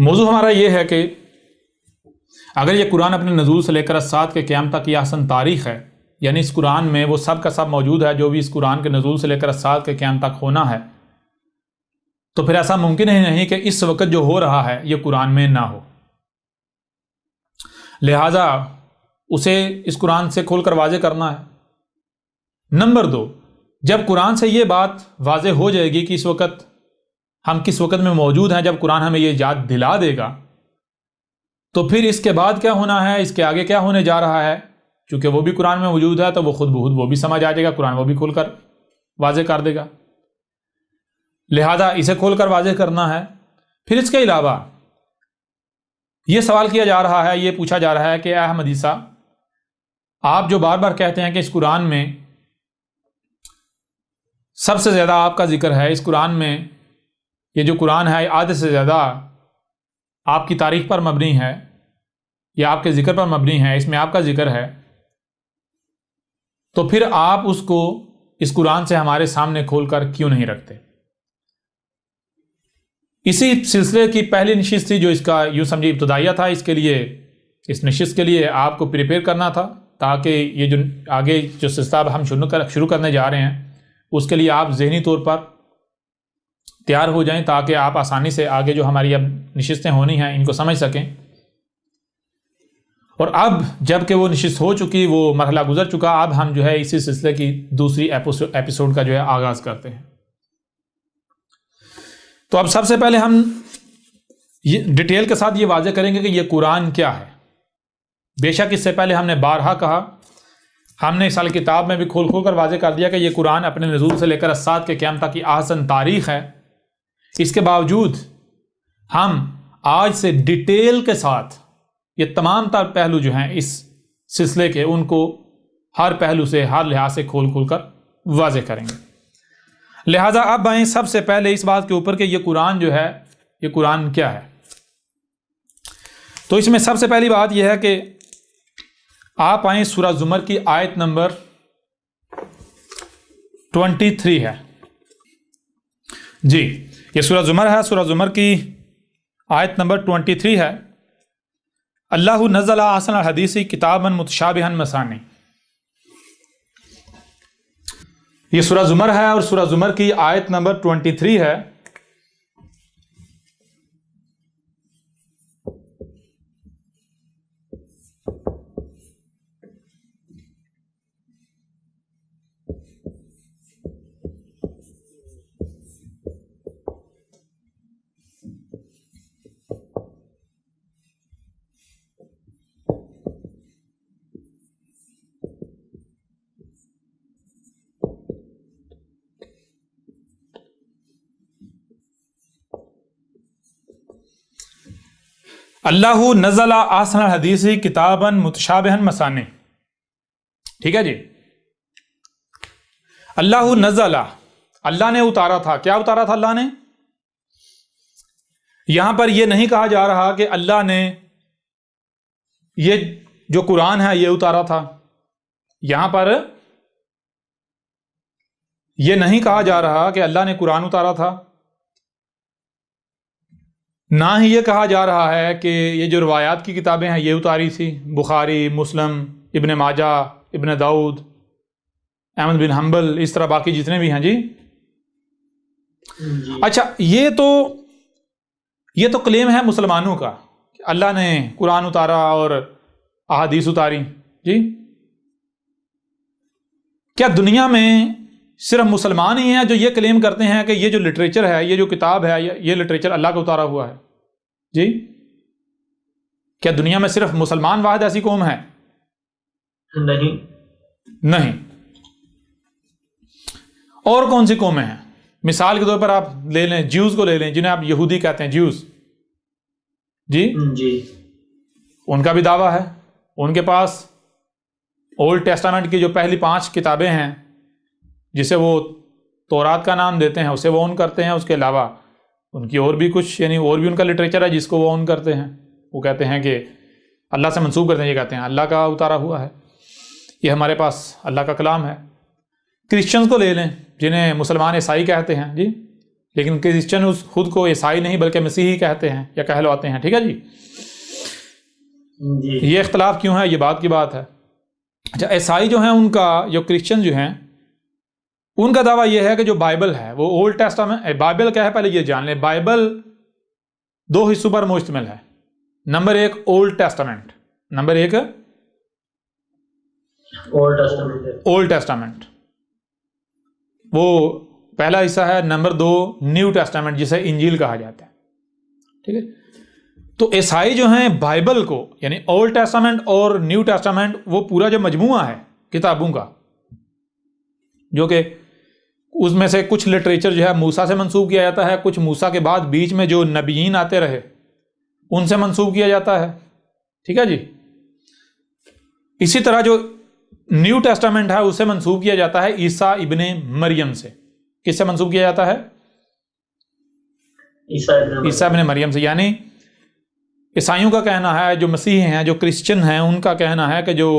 موضوع ہمارا یہ ہے کہ اگر یہ قرآن اپنے نزول سے لے کر اسات کے قیام تک یہ احسن تاریخ ہے، یعنی اس قرآن میں وہ سب کا سب موجود ہے جو بھی اس قرآن کے نزول سے لے کر اسات کے قیام تک ہونا ہے، تو پھر ایسا ممکن ہی نہیں کہ اس وقت جو ہو رہا ہے یہ قرآن میں نہ ہو. لہذا اسے اس قرآن سے کھول کر واضح کرنا ہے. نمبر 2، جب قرآن سے یہ بات واضح ہو جائے گی کہ اس وقت ہم کس وقت میں موجود ہیں، جب قرآن ہمیں یہ یاد دلا دے گا، تو پھر اس کے بعد کیا ہونا ہے، اس کے آگے کیا ہونے جا رہا ہے، چونکہ وہ بھی قرآن میں موجود ہے تو وہ خود بخود وہ بھی سمجھ آ جائے گا، قرآن وہ بھی کھول کر واضح کر دے گا. لہذا اسے کھول کر واضح کرنا ہے. پھر اس کے علاوہ یہ سوال کیا جا رہا ہے، یہ پوچھا جا رہا ہے کہ اے احمد عیسیٰ، آپ جو بار بار کہتے ہیں کہ اس قرآن میں سب سے زیادہ آپ کا ذکر ہے، اس قرآن میں یہ جو قرآن ہے آدھے سے زیادہ آپ کی تاریخ پر مبنی ہے یا آپ کے ذکر پر مبنی ہے، اس میں آپ کا ذکر ہے، تو پھر آپ اس کو اس قرآن سے ہمارے سامنے کھول کر کیوں نہیں رکھتے؟ اسی سلسلے کی پہلی نشست تھی جو اس کا یوں سمجھے ابتدائیہ تھا. اس کے لیے اس نشست کے لیے آپ کو پریپیئر کرنا تھا تاکہ یہ جو آگے جو سلسلہ ہم شروع کرنے جا رہے ہیں اس کے لیے آپ ذہنی طور پر تیار ہو جائیں تاکہ آپ آسانی سے آگے جو ہماری اب نشستیں ہونی ہیں ان کو سمجھ سکیں. اور اب جب کہ وہ نشست ہو چکی، وہ مرحلہ گزر چکا، اب ہم جو ہے اسی سلسلے کی دوسری ایپیسوڈ کا جو ہے آغاز کرتے ہیں. تو اب سب سے پہلے ہم ڈیٹیل کے ساتھ یہ واضح کریں گے کہ یہ قرآن کیا ہے. بے شک اس سے پہلے ہم نے بارہا کہا، ہم نے اس سال کتاب میں بھی کھول کر واضح کر دیا کہ یہ قرآن اپنے نزول سے لے کر اسات کے قیام تک کی احسن تاریخ ہے. اس کے باوجود ہم آج سے ڈیٹیل کے ساتھ یہ تمام تر پہلو جو ہیں اس سلسلے کے ان کو ہر پہلو سے ہر لحاظ سے کھول کر واضح کریں گے. لہٰذا اب آئیں سب سے پہلے اس بات کے اوپر کہ یہ قرآن جو ہے یہ قرآن کیا ہے. تو اس میں سب سے پہلی بات یہ ہے کہ آپ آئیں سورہ زمر کی آیت نمبر 23 ہے. جی یہ سورہ زمر ہے، سورہ زمر کی آیت نمبر 23 ہے. اللہ نزل احسن الحدیث کتابا متشابہا مثانی. یہ سورہ زمر ہے اور سورہ زمر کی آیت نمبر 23 ہے. اللہ نزل احسن الحدیث کتابا متشابہا مثانی. ٹھیک ہے جی. اللہ نزل، اللہ نے اتارا تھا. کیا اتارا تھا اللہ نے؟ یہاں پر یہ نہیں کہا جا رہا کہ اللہ نے یہ جو قرآن ہے یہ اتارا تھا. یہاں پر یہ نہیں کہا جا رہا کہ اللہ نے قرآن اتارا تھا. نہ ہی یہ کہا جا رہا ہے کہ یہ جو روایات کی کتابیں ہیں یہ اتاری تھی، بخاری، مسلم، ابن ماجہ، ابن داؤد، احمد بن حنبل، اس طرح باقی جتنے بھی ہیں. جی اچھا، یہ تو کلیم ہے مسلمانوں کا کہ اللہ نے قرآن اتارا اور احادیث اتاری. جی کیا دنیا میں صرف مسلمان ہی ہیں جو یہ کلیم کرتے ہیں کہ یہ جو لٹریچر ہے، یہ جو کتاب ہے، یہ لٹریچر اللہ کا اتارا ہوا ہے؟ جی کیا دنیا میں صرف مسلمان واحد ایسی قوم ہے؟ نہیں. اور کون سی قومیں ہیں؟ مثال کے طور پر آپ لے لیں جیوز کو لے لیں، جنہیں آپ یہودی کہتے ہیں، جیوز. جی ان کا بھی دعویٰ ہے، ان کے پاس اولڈ ٹیسٹامنٹ کی جو پہلی 5 کتابیں ہیں جسے وہ تورات کا نام دیتے ہیں اسے وہ اون کرتے ہیں. اس کے علاوہ ان کی اور بھی کچھ یعنی اور بھی ان کا لٹریچر ہے جس کو وہ اون کرتے ہیں. وہ کہتے ہیں کہ اللہ سے منسوب کرتے ہیں، یہ کہتے ہیں اللہ کا اتارا ہوا ہے، یہ ہمارے پاس اللہ کا کلام ہے. کرسچنز کو لے لیں جنہیں مسلمان عیسائی کہتے ہیں. جی لیکن کرسچن خود کو عیسائی نہیں بلکہ مسیحی کہتے ہیں یا کہلواتے ہیں. ٹھیک ہے جی. یہ اختلاف کیوں ہے؟ یہ بات کی بات ہے. اچھا، عیسائی جو ہیں ان کا، جو کرسچن جو ہیں ان کا دعویٰ یہ ہے کہ جو بائبل ہے وہ اولڈ ٹیسٹامنٹ. بائبل کیا ہے پہلے یہ جان لیں. بائبل 2 حصوں پر مشتمل ہے. Number 1 old Testament. Number 1 old Testament, وہ پہلا حصہ ہے. نمبر 2 نیو ٹیسٹامنٹ جسے انجیل کہا جاتا ہے. ٹھیک ہے. تو عیسائی جو ہیں بائبل کو، یعنی اولڈ ٹیسٹامنٹ اور نیو ٹیسٹامنٹ، وہ پورا جو مجموعہ ہے کتابوں کا، جو کہ اس میں سے کچھ لٹریچر جو ہے موسیٰ سے منسوب کیا جاتا ہے، کچھ موسیٰ کے بعد بیچ میں جو نبیین آتے رہے ان سے منسوب کیا جاتا ہے. ٹھیک ہے جی. اسی طرح جو نیو ٹیسٹامنٹ ہے اسے منسوب کیا جاتا ہے عیسیٰ ابن مریم سے. کس سے منسوب کیا جاتا ہے؟ عیسیٰ ابن مریم سے. یعنی عیسائیوں کا کہنا ہے، جو مسیحی ہیں، جو کرسچن ہیں، ان کا کہنا ہے کہ جو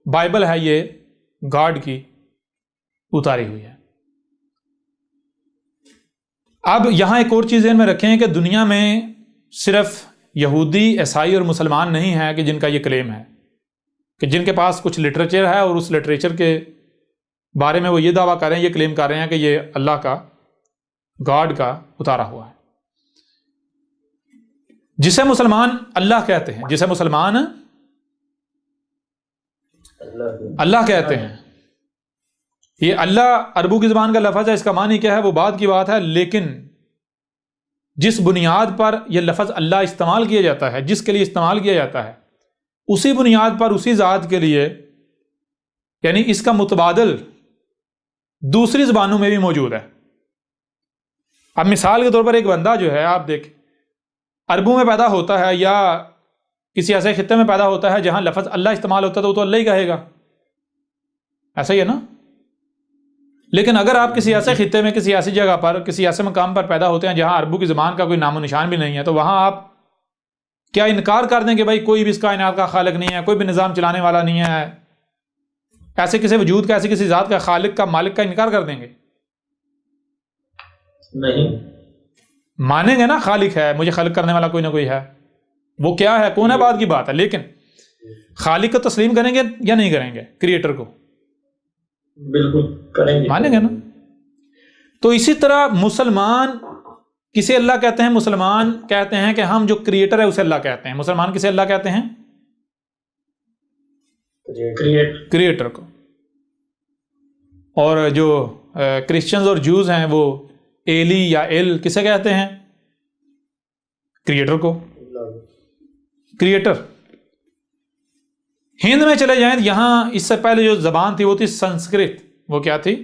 بائبل ہے یہ گاڈ کی اتاری ہوئی ہے. اب یہاں ایک اور چیز ذہن میں رکھیں کہ دنیا میں صرف یہودی، عیسائی اور مسلمان نہیں ہیں کہ جن کا یہ کلیم ہے، کہ جن کے پاس کچھ لٹریچر ہے اور اس لٹریچر کے بارے میں وہ یہ دعویٰ کر رہے ہیں، یہ کلیم کر رہے ہیں کہ یہ اللہ کا، گاڈ کا اتارا ہوا ہے. جسے مسلمان اللہ کہتے ہیں، جسے مسلمان اللہ کہتے ہیں. یہ اللہ عربوں کی زبان کا لفظ ہے، اس کا معنی کیا ہے وہ بعد کی بات ہے، لیکن جس بنیاد پر یہ لفظ اللہ استعمال کیا جاتا ہے، جس کے لیے استعمال کیا جاتا ہے، اسی بنیاد پر اسی ذات کے لیے، یعنی اس کا متبادل دوسری زبانوں میں بھی موجود ہے. اب مثال کے طور پر ایک بندہ جو ہے، آپ دیکھ عربوں میں پیدا ہوتا ہے یا کسی ایسے خطے میں پیدا ہوتا ہے جہاں لفظ اللہ استعمال ہوتا ہے تو وہ تو اللہ ہی کہے گا. ایسا ہی ہے نا. لیکن اگر آپ کسی ایسے خطے میں، کسی ایسی جگہ پر، کسی ایسے مقام پر پیدا ہوتے ہیں جہاں عربوں کی زبان کا کوئی نام و نشان بھی نہیں ہے، تو وہاں آپ کیا انکار کر دیں کہ بھائی کوئی بھی اس کائنات کا خالق نہیں ہے، کوئی بھی نظام چلانے والا نہیں ہے، ایسے کسی وجود کا، ایسی کسی ذات کا، خالق کا، مالک کا انکار کر دیں گے؟ نہیں. مانیں گے نا خالق ہے، مجھے خلق کرنے والا کوئی نہ کوئی ہے. وہ کیا ہے، کون ہے، بات کی بات ہے. لیکن خالق کو تسلیم کریں گے یا نہیں کریں گے؟ کریٹر کو بالکل کریں گے، مانیں گے نا. تو اسی طرح مسلمان کسے اللہ کہتے ہیں؟ مسلمان کہتے ہیں کہ ہم جو کریٹر ہے اسے اللہ کہتے ہیں. مسلمان کسے اللہ کہتے ہیں؟ کریٹر کو. اور جو کرسچنز اور جوز ہیں وہ ایلی یا ایل کسے کہتے ہیں؟ کریٹر کو. کریٹر. ہند میں چلے جائیں، یہاں اس سے پہلے جو زبان تھی وہ تھی سنسکرت. وہ کیا تھی؟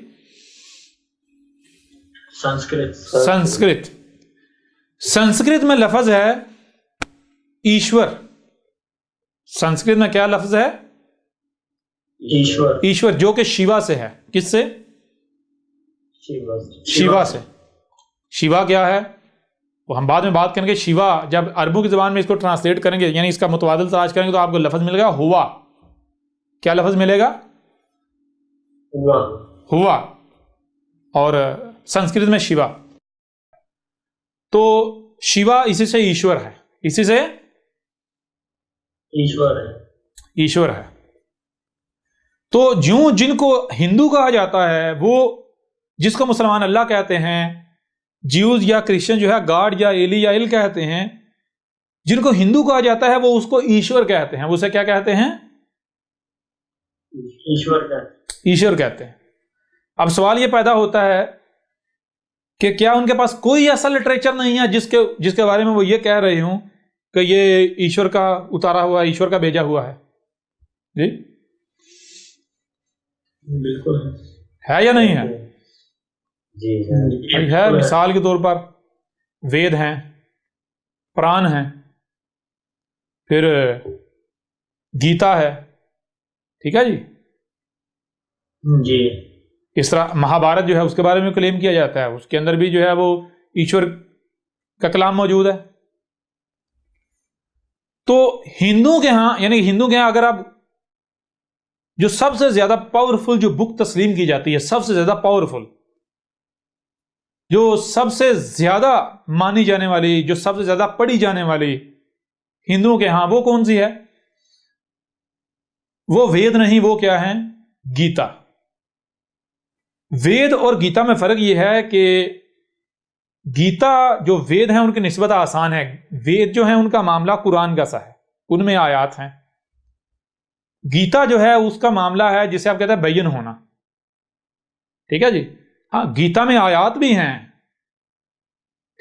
سنسکرت. سنسکرت میں لفظ ہے ایشور. سنسکرت میں کیا لفظ ہے؟ ایشور، جو کہ شیوا سے ہے. کس سے؟ شیوا سے. شیوا کیا ہے وہ ہم بعد میں بات کریں گے. شیوا جب عربوں کی زبان میں اس کو ٹرانسلیٹ کریں گے، یعنی اس کا متبادل تلاش کریں گے، تو آپ کو لفظ ملے گا ہوا. کیا لفظ ملے گا؟ ہوا. اور سنسکرت میں شیوا. تو شیوا اسی سے ایشور ہے، اسی سے ایشور ہے. تو جن کو ہندو کہا جاتا ہے، وہ جس کو مسلمان اللہ کہتے ہیں، جیوز یا کرسچن جو ہے گاڈ یا ایلی یا ایل کہتے ہیں، جن کو ہندو کہا جاتا ہے وہ اس کو ایشور کہتے ہیں. وہ اسے کیا کہتے ہیں؟ ایشور کہتے ہیں. اب سوال یہ پیدا ہوتا ہے کہ کیا ان کے پاس کوئی ایسا لٹریچر نہیں ہے جس کے بارے میں وہ یہ کہہ رہے ہوں کہ یہ ایشور کا اتارا ہوا، ایشور کا بھیجا ہوا ہے؟ جی بالکل ہے یا نہیں ہے؟ جی ہے. مثال کے طور پر وید ہیں، پران ہیں، پھر گیتا ہے. ٹھیک ہے جی. اس طرح مہابھارت جو ہے اس کے بارے میں کلیم کیا جاتا ہے، اس کے اندر بھی جو ہے وہ ایشور کا کلام موجود ہے. تو ہندوؤں کے ہاں، یعنی ہندو کے ہاں اگر آپ جو سب سے زیادہ پاورفل جو بک تسلیم کی جاتی ہے، سب سے زیادہ پاورفل جو سب سے زیادہ مانی جانے والی، جو سب سے زیادہ پڑھی جانے والی ہندوؤں کے ہاں، وہ کون سی ہے؟ وہ وید نہیں، وہ کیا ہے؟ گیتا۔ وید اور گیتا میں فرق یہ ہے کہ گیتا جو وید ہیں ان کی نسبت آسان ہے، وید جو ہیں ان کا معاملہ قرآن کا سا ہے، ان میں آیات ہیں۔ گیتا جو ہے اس کا معاملہ ہے جسے آپ کہتے ہیں بین ہونا، ٹھیک ہے جی۔ ہاں گیتا میں آیات بھی ہیں،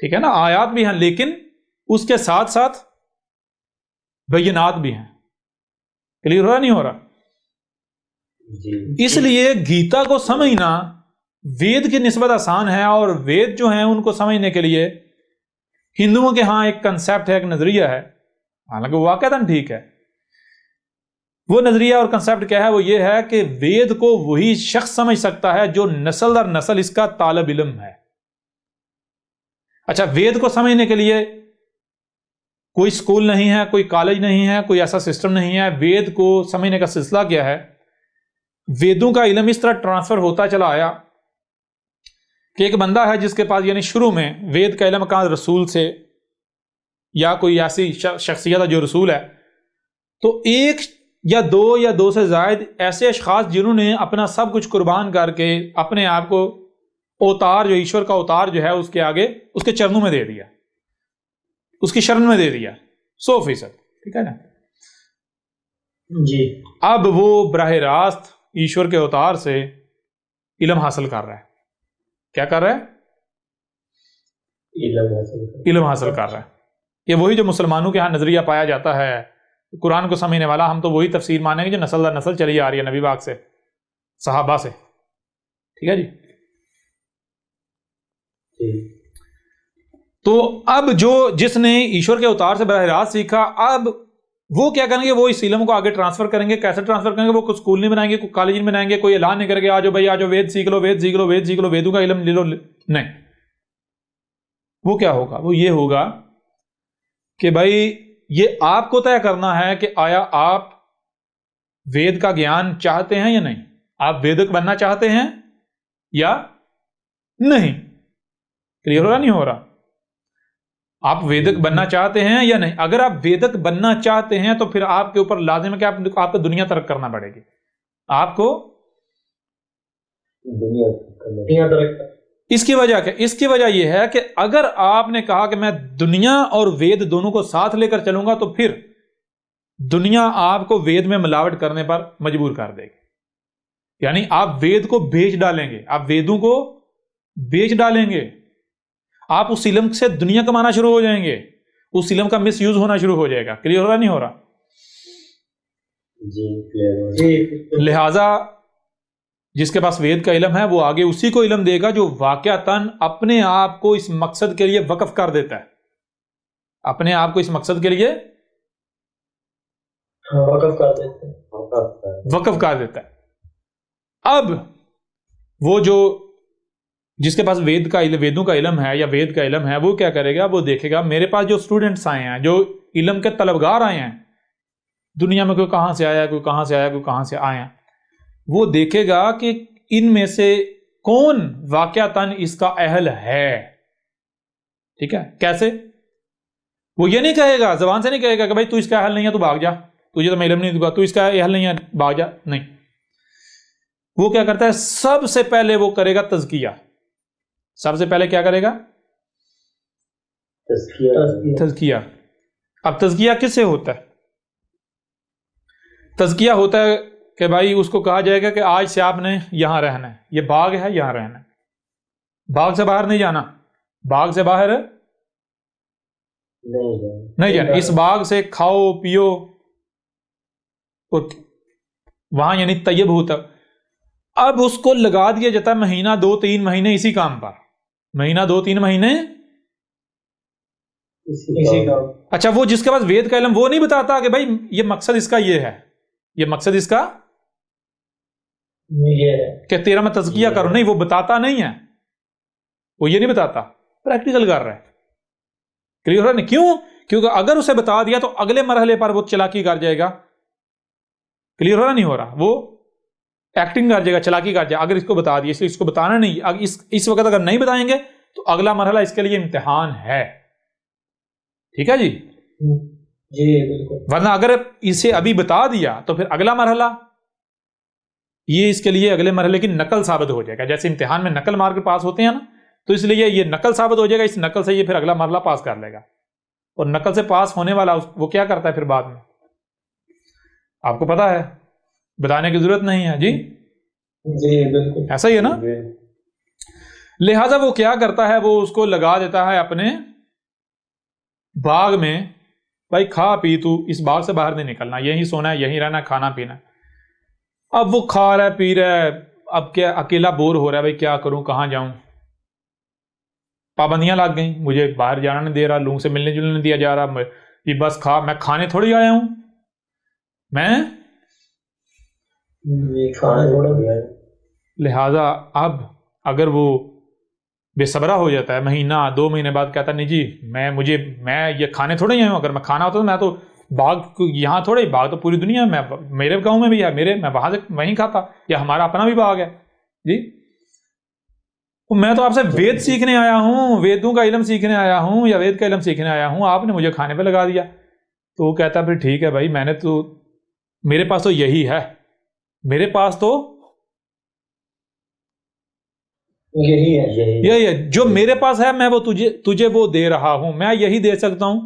ٹھیک ہے نا، آیات بھی ہیں، لیکن اس کے ساتھ ساتھ بینات بھی ہیں۔ کلیئر ہو رہا نہیں ہو رہا؟ اس لیے گیتا کو سمجھنا وید کی نسبت آسان ہے، اور وید جو ہیں ان کو سمجھنے کے لیے ہندوؤں کے ہاں ایک کنسیپٹ ہے، ایک نظریہ ہے، حالانکہ وہ واقعتاً ٹھیک ہے۔ وہ نظریہ اور کنسیپٹ کیا ہے؟ وہ یہ ہے کہ وید کو وہی شخص سمجھ سکتا ہے جو نسل در نسل اس کا طالب علم ہے۔ اچھا، وید کو سمجھنے کے لیے کوئی سکول نہیں ہے، کوئی کالج نہیں ہے، کوئی ایسا سسٹم نہیں ہے۔ وید کو سمجھنے کا سلسلہ کیا ہے؟ ویدوں کا علم اس طرح ٹرانسفر ہوتا چلا آیا کہ ایک بندہ ہے جس کے پاس، یعنی شروع میں وید کا علم کا رسول سے یا کوئی ایسی شخصیت ہے جو رسول ہے، تو ایک یا دو سے زائد ایسے اشخاص جنہوں نے اپنا سب کچھ قربان کر کے اپنے آپ کو اوتار، جو ایشور کا اوتار جو ہے اس کے آگے، اس کے چرنوں میں دے دیا، اس کی شرن میں دے دیا 100%، ٹھیک ہے نا جی۔ اب وہ براہ راست ایشور کے اوتار سے علم حاصل کر رہا ہے۔ کیا کر رہا ہے؟ علم حاصل کر رہا ہے۔ یہ وہی جو مسلمانوں کے ہاں نظریہ پایا جاتا ہے، قرآن کو سمجھنے والا، ہم تو وہی تفسیر مانیں گے جو نسل در نسل چلی آ رہی ہے نبی پاک سے، صحابہ سے، ٹھیک ہے جی۔ تو اب جس نے ایشور کے اوتار سے براہ راست سیکھا، اب وہ کیا کریں گے؟ وہ اس علم کو آگے ٹرانسفر کریں گے۔ کیسے ٹرانسفر کریں گے؟ وہ کوئی سکول نہیں بنائیں گے، کوئی کالج نہیں بنائیں گے، کوئی اعلان نہیں کریں گے آجو بھائی آجو وید سیکھ لو، وید سیکھ لو، وید سیکھ لو، ویدوں کا علم لے لو، نہیں۔ وہ کیا ہوگا؟ وہ یہ ہوگا کہ بھائی یہ آپ کو طے کرنا ہے کہ آیا آپ وید کا گیان چاہتے ہیں یا نہیں، آپ ویدک بننا چاہتے ہیں یا نہیں۔ کلیئر ہو رہا نہیں ہو رہا؟ آپ ویدک بننا چاہتے ہیں یا نہیں؟ اگر آپ ویدک بننا چاہتے ہیں تو پھر آپ کے اوپر لازم ہے کہ آپ کو دنیا ترک کرنا پڑے گی، آپ کو دنیا ترک۔ اس کی وجہ کیا؟ اس کی وجہ یہ ہے کہ اگر آپ نے کہا کہ میں دنیا اور وید دونوں کو ساتھ لے کر چلوں گا تو پھر دنیا آپ کو وید میں ملاوٹ کرنے پر مجبور کر دے گی، یعنی آپ وید کو بیچ ڈالیں گے، آپ ویدوں کو بیچ ڈالیں گے، آپ اس علم سے دنیا کمانا شروع ہو جائیں گے، اس علم کا مس یوز ہونا شروع ہو جائے گا۔ کلیئر ہو رہا نہیں ہو رہا؟ جی۔ لہذا جس کے پاس وید کا علم ہے وہ آگے اسی کو علم دے گا جو واقعتاً اپنے آپ کو اس مقصد کے لیے وقف کر دیتا ہے، اپنے آپ کو اس مقصد کے لیے وقف کر دیتا ہے۔ اب وہ جس کے پاس ویدوں کا علم ہے یا وید کا علم ہے، وہ کیا کرے گا؟ وہ دیکھے گا میرے پاس جو اسٹوڈنٹس آئے ہیں، جو علم کے طلبگار آئے ہیں دنیا میں، کوئی کہاں سے آیا، کوئی کہاں سے آیا، کوئی کہاں سے آئے ہیں، وہ دیکھے گا کہ ان میں سے کون واقعتاً اس کا اہل ہے، ٹھیک ہے؟ کیسے؟ وہ یہ نہیں کہے گا، زبان سے نہیں کہے گا کہ بھائی تو اس کا اہل نہیں ہے تو بھاگ جا، تجھے تو میں علم نہیں دوں گا، تو اس کا اہل نہیں ہے بھاگ جا، نہیں۔ وہ کیا کرتا ہے؟ سب سے پہلے وہ کرے گا تزکیہ۔ سب سے پہلے کیا کرے گا؟ تزکیہ۔ اب تزکیہ کس سے ہوتا ہے؟ تزکیہ ہوتا ہے کہ بھائی اس کو کہا جائے گا کہ آج سے آپ نے یہاں رہنا ہے، یہ باغ ہے، یہاں رہنا ہے، باغ سے باہر نہیں جانا، باغ سے باہر نہیں جانا، اس باغ سے کھاؤ پیو، اور وہاں یعنی طیب ہوتا۔ اب اس کو لگا دیا جاتا ہے مہینہ 2-3 مہینے اسی کام پر، مہینہ 2-3 مہینے اسی کام۔ اچھا، وہ جس کے پاس وید کا علم وہ نہیں بتاتا کہ بھائی یہ مقصد اس کا یہ ہے، یہ مقصد اس کا یہ ہے کہ تیرا میں تزکیہ کروں، نہیں، وہ بتاتا نہیں ہے، وہ یہ نہیں بتاتا، پریکٹیکل کر رہا ہے۔ کلیئر ہے نہیں؟ کیونکہ اگر اسے بتا دیا تو اگلے مرحلے پر وہ چلاکی کر جائے گا۔ کلیئر ہو رہا نہیں ہو رہا؟ وہ ایکٹنگ کر جائے گا، چلاکی کر جائے گا۔ اگر اس کو بتا دیا، اس لیے اس کو بتانا نہیں، اس وقت اگر نہیں بتائیں گے تو اگلا مرحلہ اس کے لیے امتحان ہے. ٹھیک ہے جی. جی بالکل. ورنہ اگر اسے ابھی بتا دیا تو پھر اگلا مرحلہ یہ اس کے لیے اگلے مرحلے کی نقل ثابت ہو جائے گا. جیسے امتحان میں نقل مار کے پاس ہوتے ہیں نا, تو اس لیے یہ نقل ثابت ہو جائے گا. اس نقل سے یہ پھر اگلا مرحلہ پاس کر لے گا. اور نقل سے پاس ہونے والا وہ کیا کرتا ہے پھر بعد میں, آپ کو پتا ہے, بتانے کی ضرورت نہیں ہے. جی جی بالکل ایسا ہی ہے نا. لہذا وہ کیا کرتا ہے, وہ اس کو لگا دیتا ہے اپنے باغ میں, بھائی کھا پی, تو اس باغ سے باہر نہیں نکلنا, یہیں سونا ہے, یہیں رہنا, کھانا پینا. اب وہ کھا رہا ہے, پی رہا ہے, اب کیا اکیلا بور ہو رہا ہے, بھائی کیا کروں, کہاں جاؤں. پابندیاں لگ گئیں, مجھے باہر جانا نہیں دے رہا, لوگوں سے ملنے جلنے نہیں دیا جا رہا, یہ بس میں کھانے تھوڑی آیا ہوں, میں کھانا تھوڑا بھی ہے. لہذا اب اگر وہ بے صبرا ہو جاتا ہے, مہینہ 2 مہینے بعد کہتا ہے نہیں جی میں یہ کھانے تھوڑے ہی آیا ہوں, اگر میں کھانا ہوتا تو میں تو باغ یہاں تھوڑے, باغ تو پوری دنیا میں, میرے گاؤں میں بھی ہے, میں وہاں سے وہیں کھاتا, یا ہمارا اپنا بھی باغ ہے. جی میں تو آپ سے وید سیکھنے آیا ہوں, ویدوں کا علم سیکھنے آیا ہوں, یا وید کا علم سیکھنے آیا ہوں, آپ نے مجھے کھانے پہ لگا دیا. تو وہ کہتا ہے پھر ٹھیک ہے بھائی, میرے پاس تو یہی ہے, میرے پاس تو یہی ہے, جو میرے پاس ہے, میں وہ تجھے وہ دے رہا ہوں, میں یہی دے سکتا ہوں,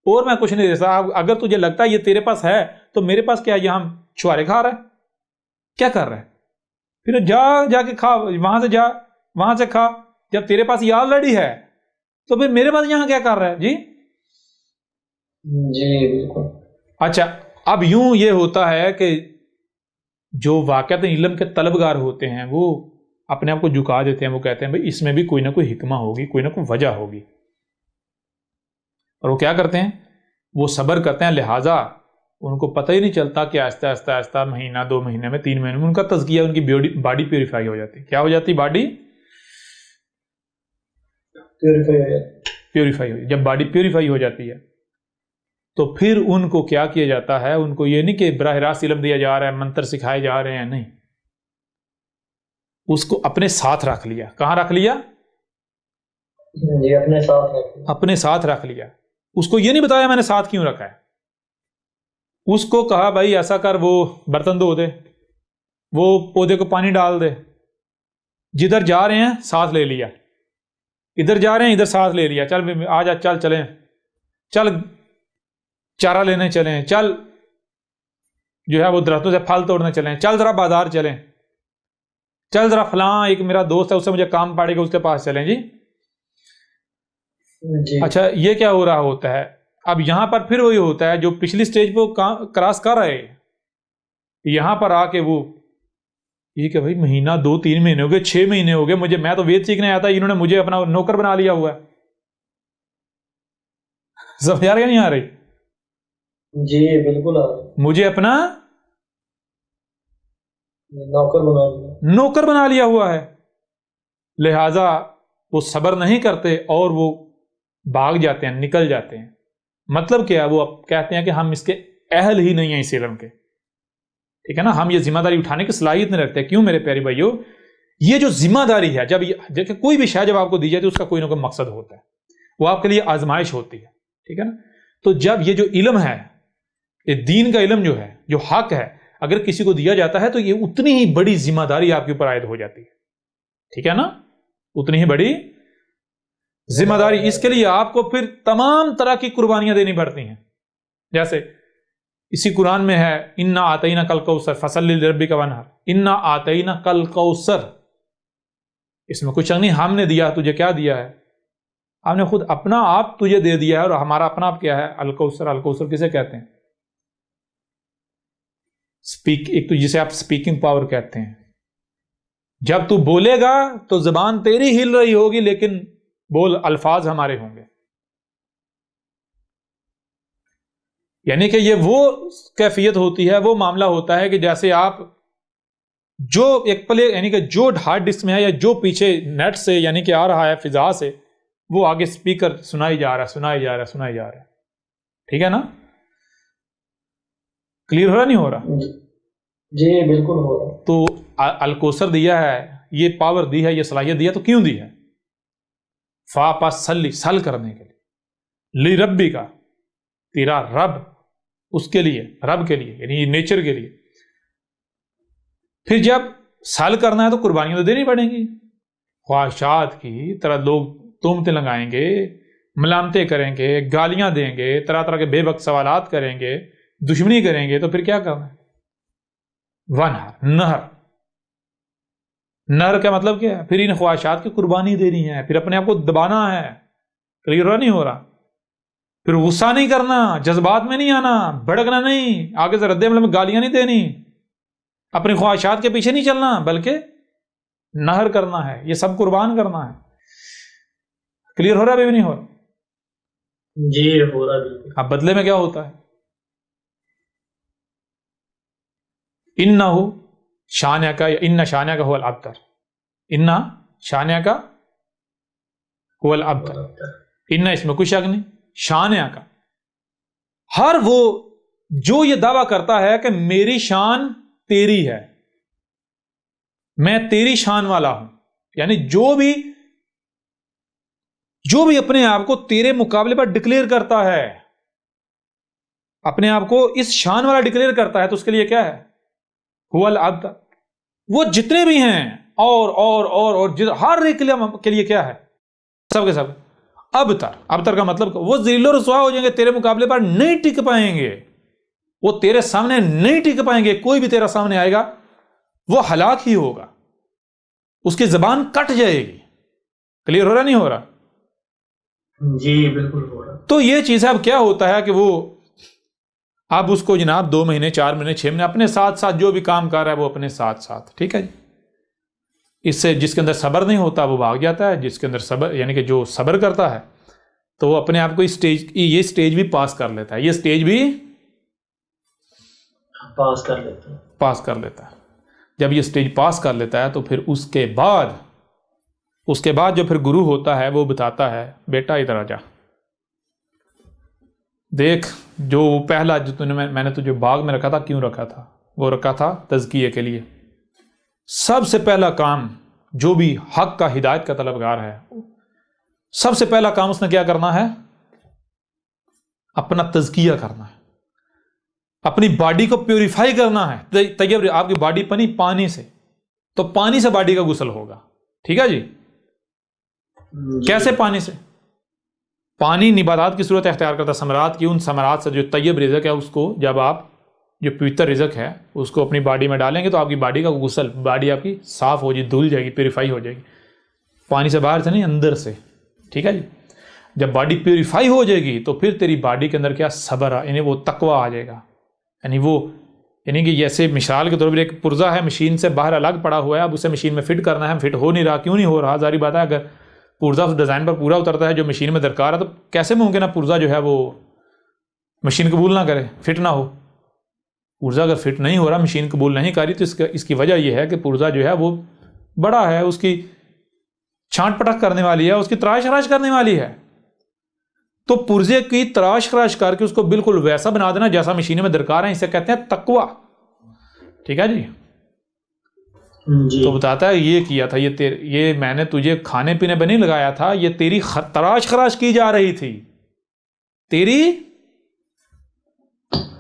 اور میں کچھ نہیں دے سکتا. اگر تجھے لگتا ہے یہ تیرے پاس ہے, تو میرے پاس کیا, یہاں چھوارے کھا رہا ہے, کیا کر رہا ہے, پھر جا کے کھا, وہاں سے کھا. جب تیرے پاس یہ آلریڈی ہے, تو پھر میرے پاس یہاں کیا کر رہا ہے. جی جی بالکل. اچھا, اب یوں یہ ہوتا ہے کہ جو واقعات علم کے طلبگار ہوتے ہیں, وہ اپنے آپ کو جھکا دیتے ہیں, وہ کہتے ہیں بھائی اس میں بھی کوئی نہ کوئی حکمہ ہوگی, کوئی نہ کوئی وجہ ہوگی. اور وہ کیا کرتے ہیں, وہ صبر کرتے ہیں. لہٰذا ان کو پتہ ہی نہیں چلتا کہ آہستہ آہستہ آہستہ مہینہ 2 مہینے میں 3 مہینے میں ان کا تزکیہ, ان کی باڈی پیوریفائی ہو جاتی. کیا ہو جاتی, باڈی پیوریفائی ہو. جب باڈی پیوریفائی ہو جاتی ہے تو پھر ان کو کیا کیا جاتا ہے, ان کو یہ نہیں کہ براہ راست علم دیا جا رہا ہے, منتر سکھائے جا رہے ہیں, نہیں, اس کو اپنے ساتھ رکھ لیا. کہاں رکھ لیا, جی اپنے ساتھ رکھ لیا. اس کو یہ نہیں بتایا میں نے ساتھ کیوں رکھا ہے, اس کو کہا بھائی ایسا کر, وہ برتن دھو دے, وہ پودے کو پانی ڈال دے, جدھر جا رہے ہیں ساتھ لے لیا, ادھر جا رہے ہیں ادھر ساتھ لے لیا, چل آ جا, چلیں, چل چارہ لینے چلیں, چل جو ہے وہ درختوں سے پھل توڑنے چلیں, چل ذرا بازار چلیں, چل ذرا فلاں ایک میرا دوست ہے اس سے مجھے کام پڑے گا, اس کے پاس چلیں. جی اچھا, یہ کیا ہو رہا ہوتا ہے, اب یہاں پر پھر وہی ہوتا ہے جو پچھلی سٹیج پہ کراس کر رہے, یہاں پر آ کے وہ یہ کہ بھائی مہینہ 2-3 مہینے ہو گئے, 6 مہینے ہو گئے, میں تو وید سیکھنے آیا تھا, انہوں نے مجھے اپنا نوکر بنا لیا ہوا ہے. سمجھ آ رہی نہیں آ رہی؟ جی بالکل آ رہی. مجھے اپنا نوکر بنا لیا ہوا ہے. لہذا وہ صبر نہیں کرتے اور وہ بھاگ جاتے ہیں, نکل جاتے ہیں. مطلب کیا, وہ کہتے ہیں کہ ہم اس کے اہل ہی نہیں ہیں اس علم کے. ٹھیک ہے نا, ہم یہ ذمہ داری اٹھانے کی صلاحیت نہیں رکھتے. کیوں میرے پیارے بھائیو, یہ جو ذمہ داری ہے, جب کوئی بھی شے جب آپ کو دی جاتی ہے, اس کا کوئی نہ کوئی مقصد ہوتا ہے, وہ آپ کے لیے آزمائش ہوتی ہے. ٹھیک ہے نا. تو جب یہ جو علم ہے, یہ دین کا علم جو ہے, جو حق ہے, اگر کسی کو دیا جاتا ہے تو یہ اتنی ہی بڑی ذمہ داری آپ کے اوپر عائد ہو جاتی ہے. ٹھیک ہے نا, اتنی ہی بڑی ذمہ داری. اس کے لیے آپ کو پھر تمام طرح کی قربانیاں دینی پڑتی ہیں. جیسے اسی قرآن میں ہے, انا آتینا کل کوثر فصلی لربک وانحر, انا آتینا کل کوثر. اس میں کچھ نہیں, ہم نے دیا, تجھے کیا دیا ہے, ہم نے خود اپنا آپ تجھے دے دیا ہے. اور ہمارا اپنا آپ کیا ہے, الکوثر. الکوثر کسے کہتے ہیں, ایک تو جسے آپ سپیکنگ پاور کہتے ہیں. جب تو بولے گا تو زبان تیری ہل رہی ہوگی, لیکن بول الفاظ ہمارے ہوں گے. یعنی کہ یہ وہ کیفیت ہوتی ہے, وہ معاملہ ہوتا ہے کہ جیسے آپ جو ایک پلے, یعنی کہ جو ہارڈ ڈسک میں ہے یا جو پیچھے نیٹ سے یعنی کہ آ رہا ہے فضا سے, وہ آگے سپیکر سنائی جا رہا ہے. ٹھیک ہے نا, کلیئر ہو رہا نہیں ہو رہا؟ جی بالکل ہو رہا. تو الکوثر دیا ہے, یہ پاور دی ہے, یہ صلاحیت دی ہے, تو کیوں دی ہے؟ فا پا سلی، سل کرنے کے لیے، لی ربی کا، تیرا رب، اس کے لیے، رب کے لیے یعنی نیچر کے لیے۔ پھر جب سل کرنا ہے تو قربانیاں تو دینی پڑیں گی، خواہشات کی طرح لوگ تہمتیں لگائیں گے، ملامتیں کریں گے، گالیاں دیں گے، طرح طرح کے بے وقت سوالات کریں گے، دشمنی کریں گے، تو پھر کیا کرنا ہے؟ ونہر، نہر، نہر کا مطلب کیا ہے؟ پھر ان خواہشات کی قربانی دینی ہے، پھر اپنے آپ کو دبانا ہے، کلیئر نہیں ہو رہا؟ پھر غصہ نہیں کرنا، جذبات میں نہیں آنا، بھڑکنا نہیں، آگے سے رد عمل میں گالیاں نہیں دینی، اپنی خواہشات کے پیچھے نہیں چلنا، بلکہ نہر کرنا ہے، یہ سب قربان کرنا ہے۔ کلیئر ہو رہا ہے بھی نہیں ہو رہا؟ جی ہو رہا بالکل۔ اب بدلے میں کیا ہوتا ہے؟ انہو شانیہ کا، ان شانیہ کا هو الابتر، ان شانیہ کا هو الابتر، ان اس میں کوئی شک نہیں، شانیہ کا، ہر وہ جو یہ دعویٰ کرتا ہے کہ میری شان تیری ہے، میں تیری شان والا ہوں، یعنی جو بھی اپنے آپ کو تیرے مقابلے پر ڈکلیئر کرتا ہے، اپنے آپ کو اس شان والا ڈکلیئر کرتا ہے، تو اس کے لیے کیا ہے؟ هو الابتر، وہ جتنے بھی ہیں اور ہر ایک کے لیے کیا ہے؟ سب کے سب ابتر کا مطلب وہ ذلیل و رسوا ہو جائیں گے، تیرے مقابلے پر نہیں ٹک پائیں گے، وہ تیرے سامنے نہیں ٹک پائیں گے، کوئی بھی تیرا سامنے آئے گا وہ ہلاک ہی ہوگا، اس کی زبان کٹ جائے گی۔ کلیئر ہو رہا نہیں ہو رہا؟ جی بالکل ہو رہا۔ تو یہ چیز اب کیا ہوتا ہے کہ وہ اب اس کو جناب 2 مہینے 4 مہینے 6 مہینے اپنے ساتھ ساتھ جو بھی کام کر رہا ہے وہ اپنے ساتھ ساتھ، ٹھیک ہے جی۔ اس سے جس کے اندر صبر نہیں ہوتا وہ بھاگ جاتا ہے، جس کے اندر صبر یعنی کہ جو صبر کرتا ہے تو وہ اپنے آپ کو یہ اسٹیج بھی پاس کر لیتا ہے، یہ اسٹیج بھی پاس کر لیتا ہے۔ جب یہ اسٹیج پاس کر لیتا ہے تو پھر اس کے بعد جو پھر گرو ہوتا ہے وہ بتاتا ہے بیٹا ادھر آ جا، دیکھ جو پہلا جو میں نے تجھے باغ میں رکھا تھا، کیوں رکھا تھا؟ وہ رکھا تھا تزکیے کے لیے۔ سب سے پہلا کام جو بھی حق کا ہدایت کا طلبگار ہے، سب سے پہلا کام اس نے کیا کرنا ہے؟ اپنا تزکیہ کرنا ہے، اپنی باڈی کو پیوریفائی کرنا ہے۔ طیب آپ کی باڈی بنی پانی سے، تو پانی سے باڈی کا غسل ہوگا، ٹھیک ہے جی؟ کیسے پانی سے؟ پانی نباتات کی صورت اختیار کرتا ہے، ثمرات کی، ان ثمرات سے جو طیب رزق ہے اس کو جب آپ جو پوتر رزق ہے اس کو اپنی باڈی میں ڈالیں گے تو آپ کی باڈی کا غسل، باڈی آپ کی صاف ہو جائے، دھل جائے گی، پیوریفائی ہو جائے گی، پانی سے باہر سے نہیں اندر سے، ٹھیک ہے جی؟ جب باڈی پیوریفائی ہو جائے گی تو پھر تیری باڈی کے اندر کیا؟ صبر، یعنی وہ تقوی آ جائے گا، یعنی کہ جیسے مثال کے طور پر ایک پرزہ ہے مشین سے باہر الگ پڑا ہوا ہے، اب اسے مشین میں فٹ کرنا ہے، فٹ ہو نہیں رہا، کیوں نہیں ہو رہا؟ ظاہری بات ہے اگر پرزہ اس ڈیزائن پر پورا اترتا ہے جو مشین میں درکار ہے تو کیسے ممکن ہے پرزہ جو ہے وہ مشین قبول نہ کرے، فٹ نہ ہو؟ پرزہ اگر فٹ نہیں ہو رہا، مشین قبول نہیں کر رہی، تو اس کی وجہ یہ ہے کہ پرزہ جو ہے وہ بڑا ہے، اس کی چھانٹ پٹک کرنے والی ہے، اس کی تراش خراش کرنے والی ہے، تو پرزے کی تراش خراش کر کے اس کو بالکل ویسا بنا دینا جیسا مشین میں درکار ہے، اسے کہتے ہیں تقوی، ٹھیک ہے جی؟ تو بتاتا ہے یہ کیا تھا، یہ میں نے تجھے کھانے پینے پہ نہیں لگایا تھا، یہ تیری تراش خراش کی جا رہی تھی، تیری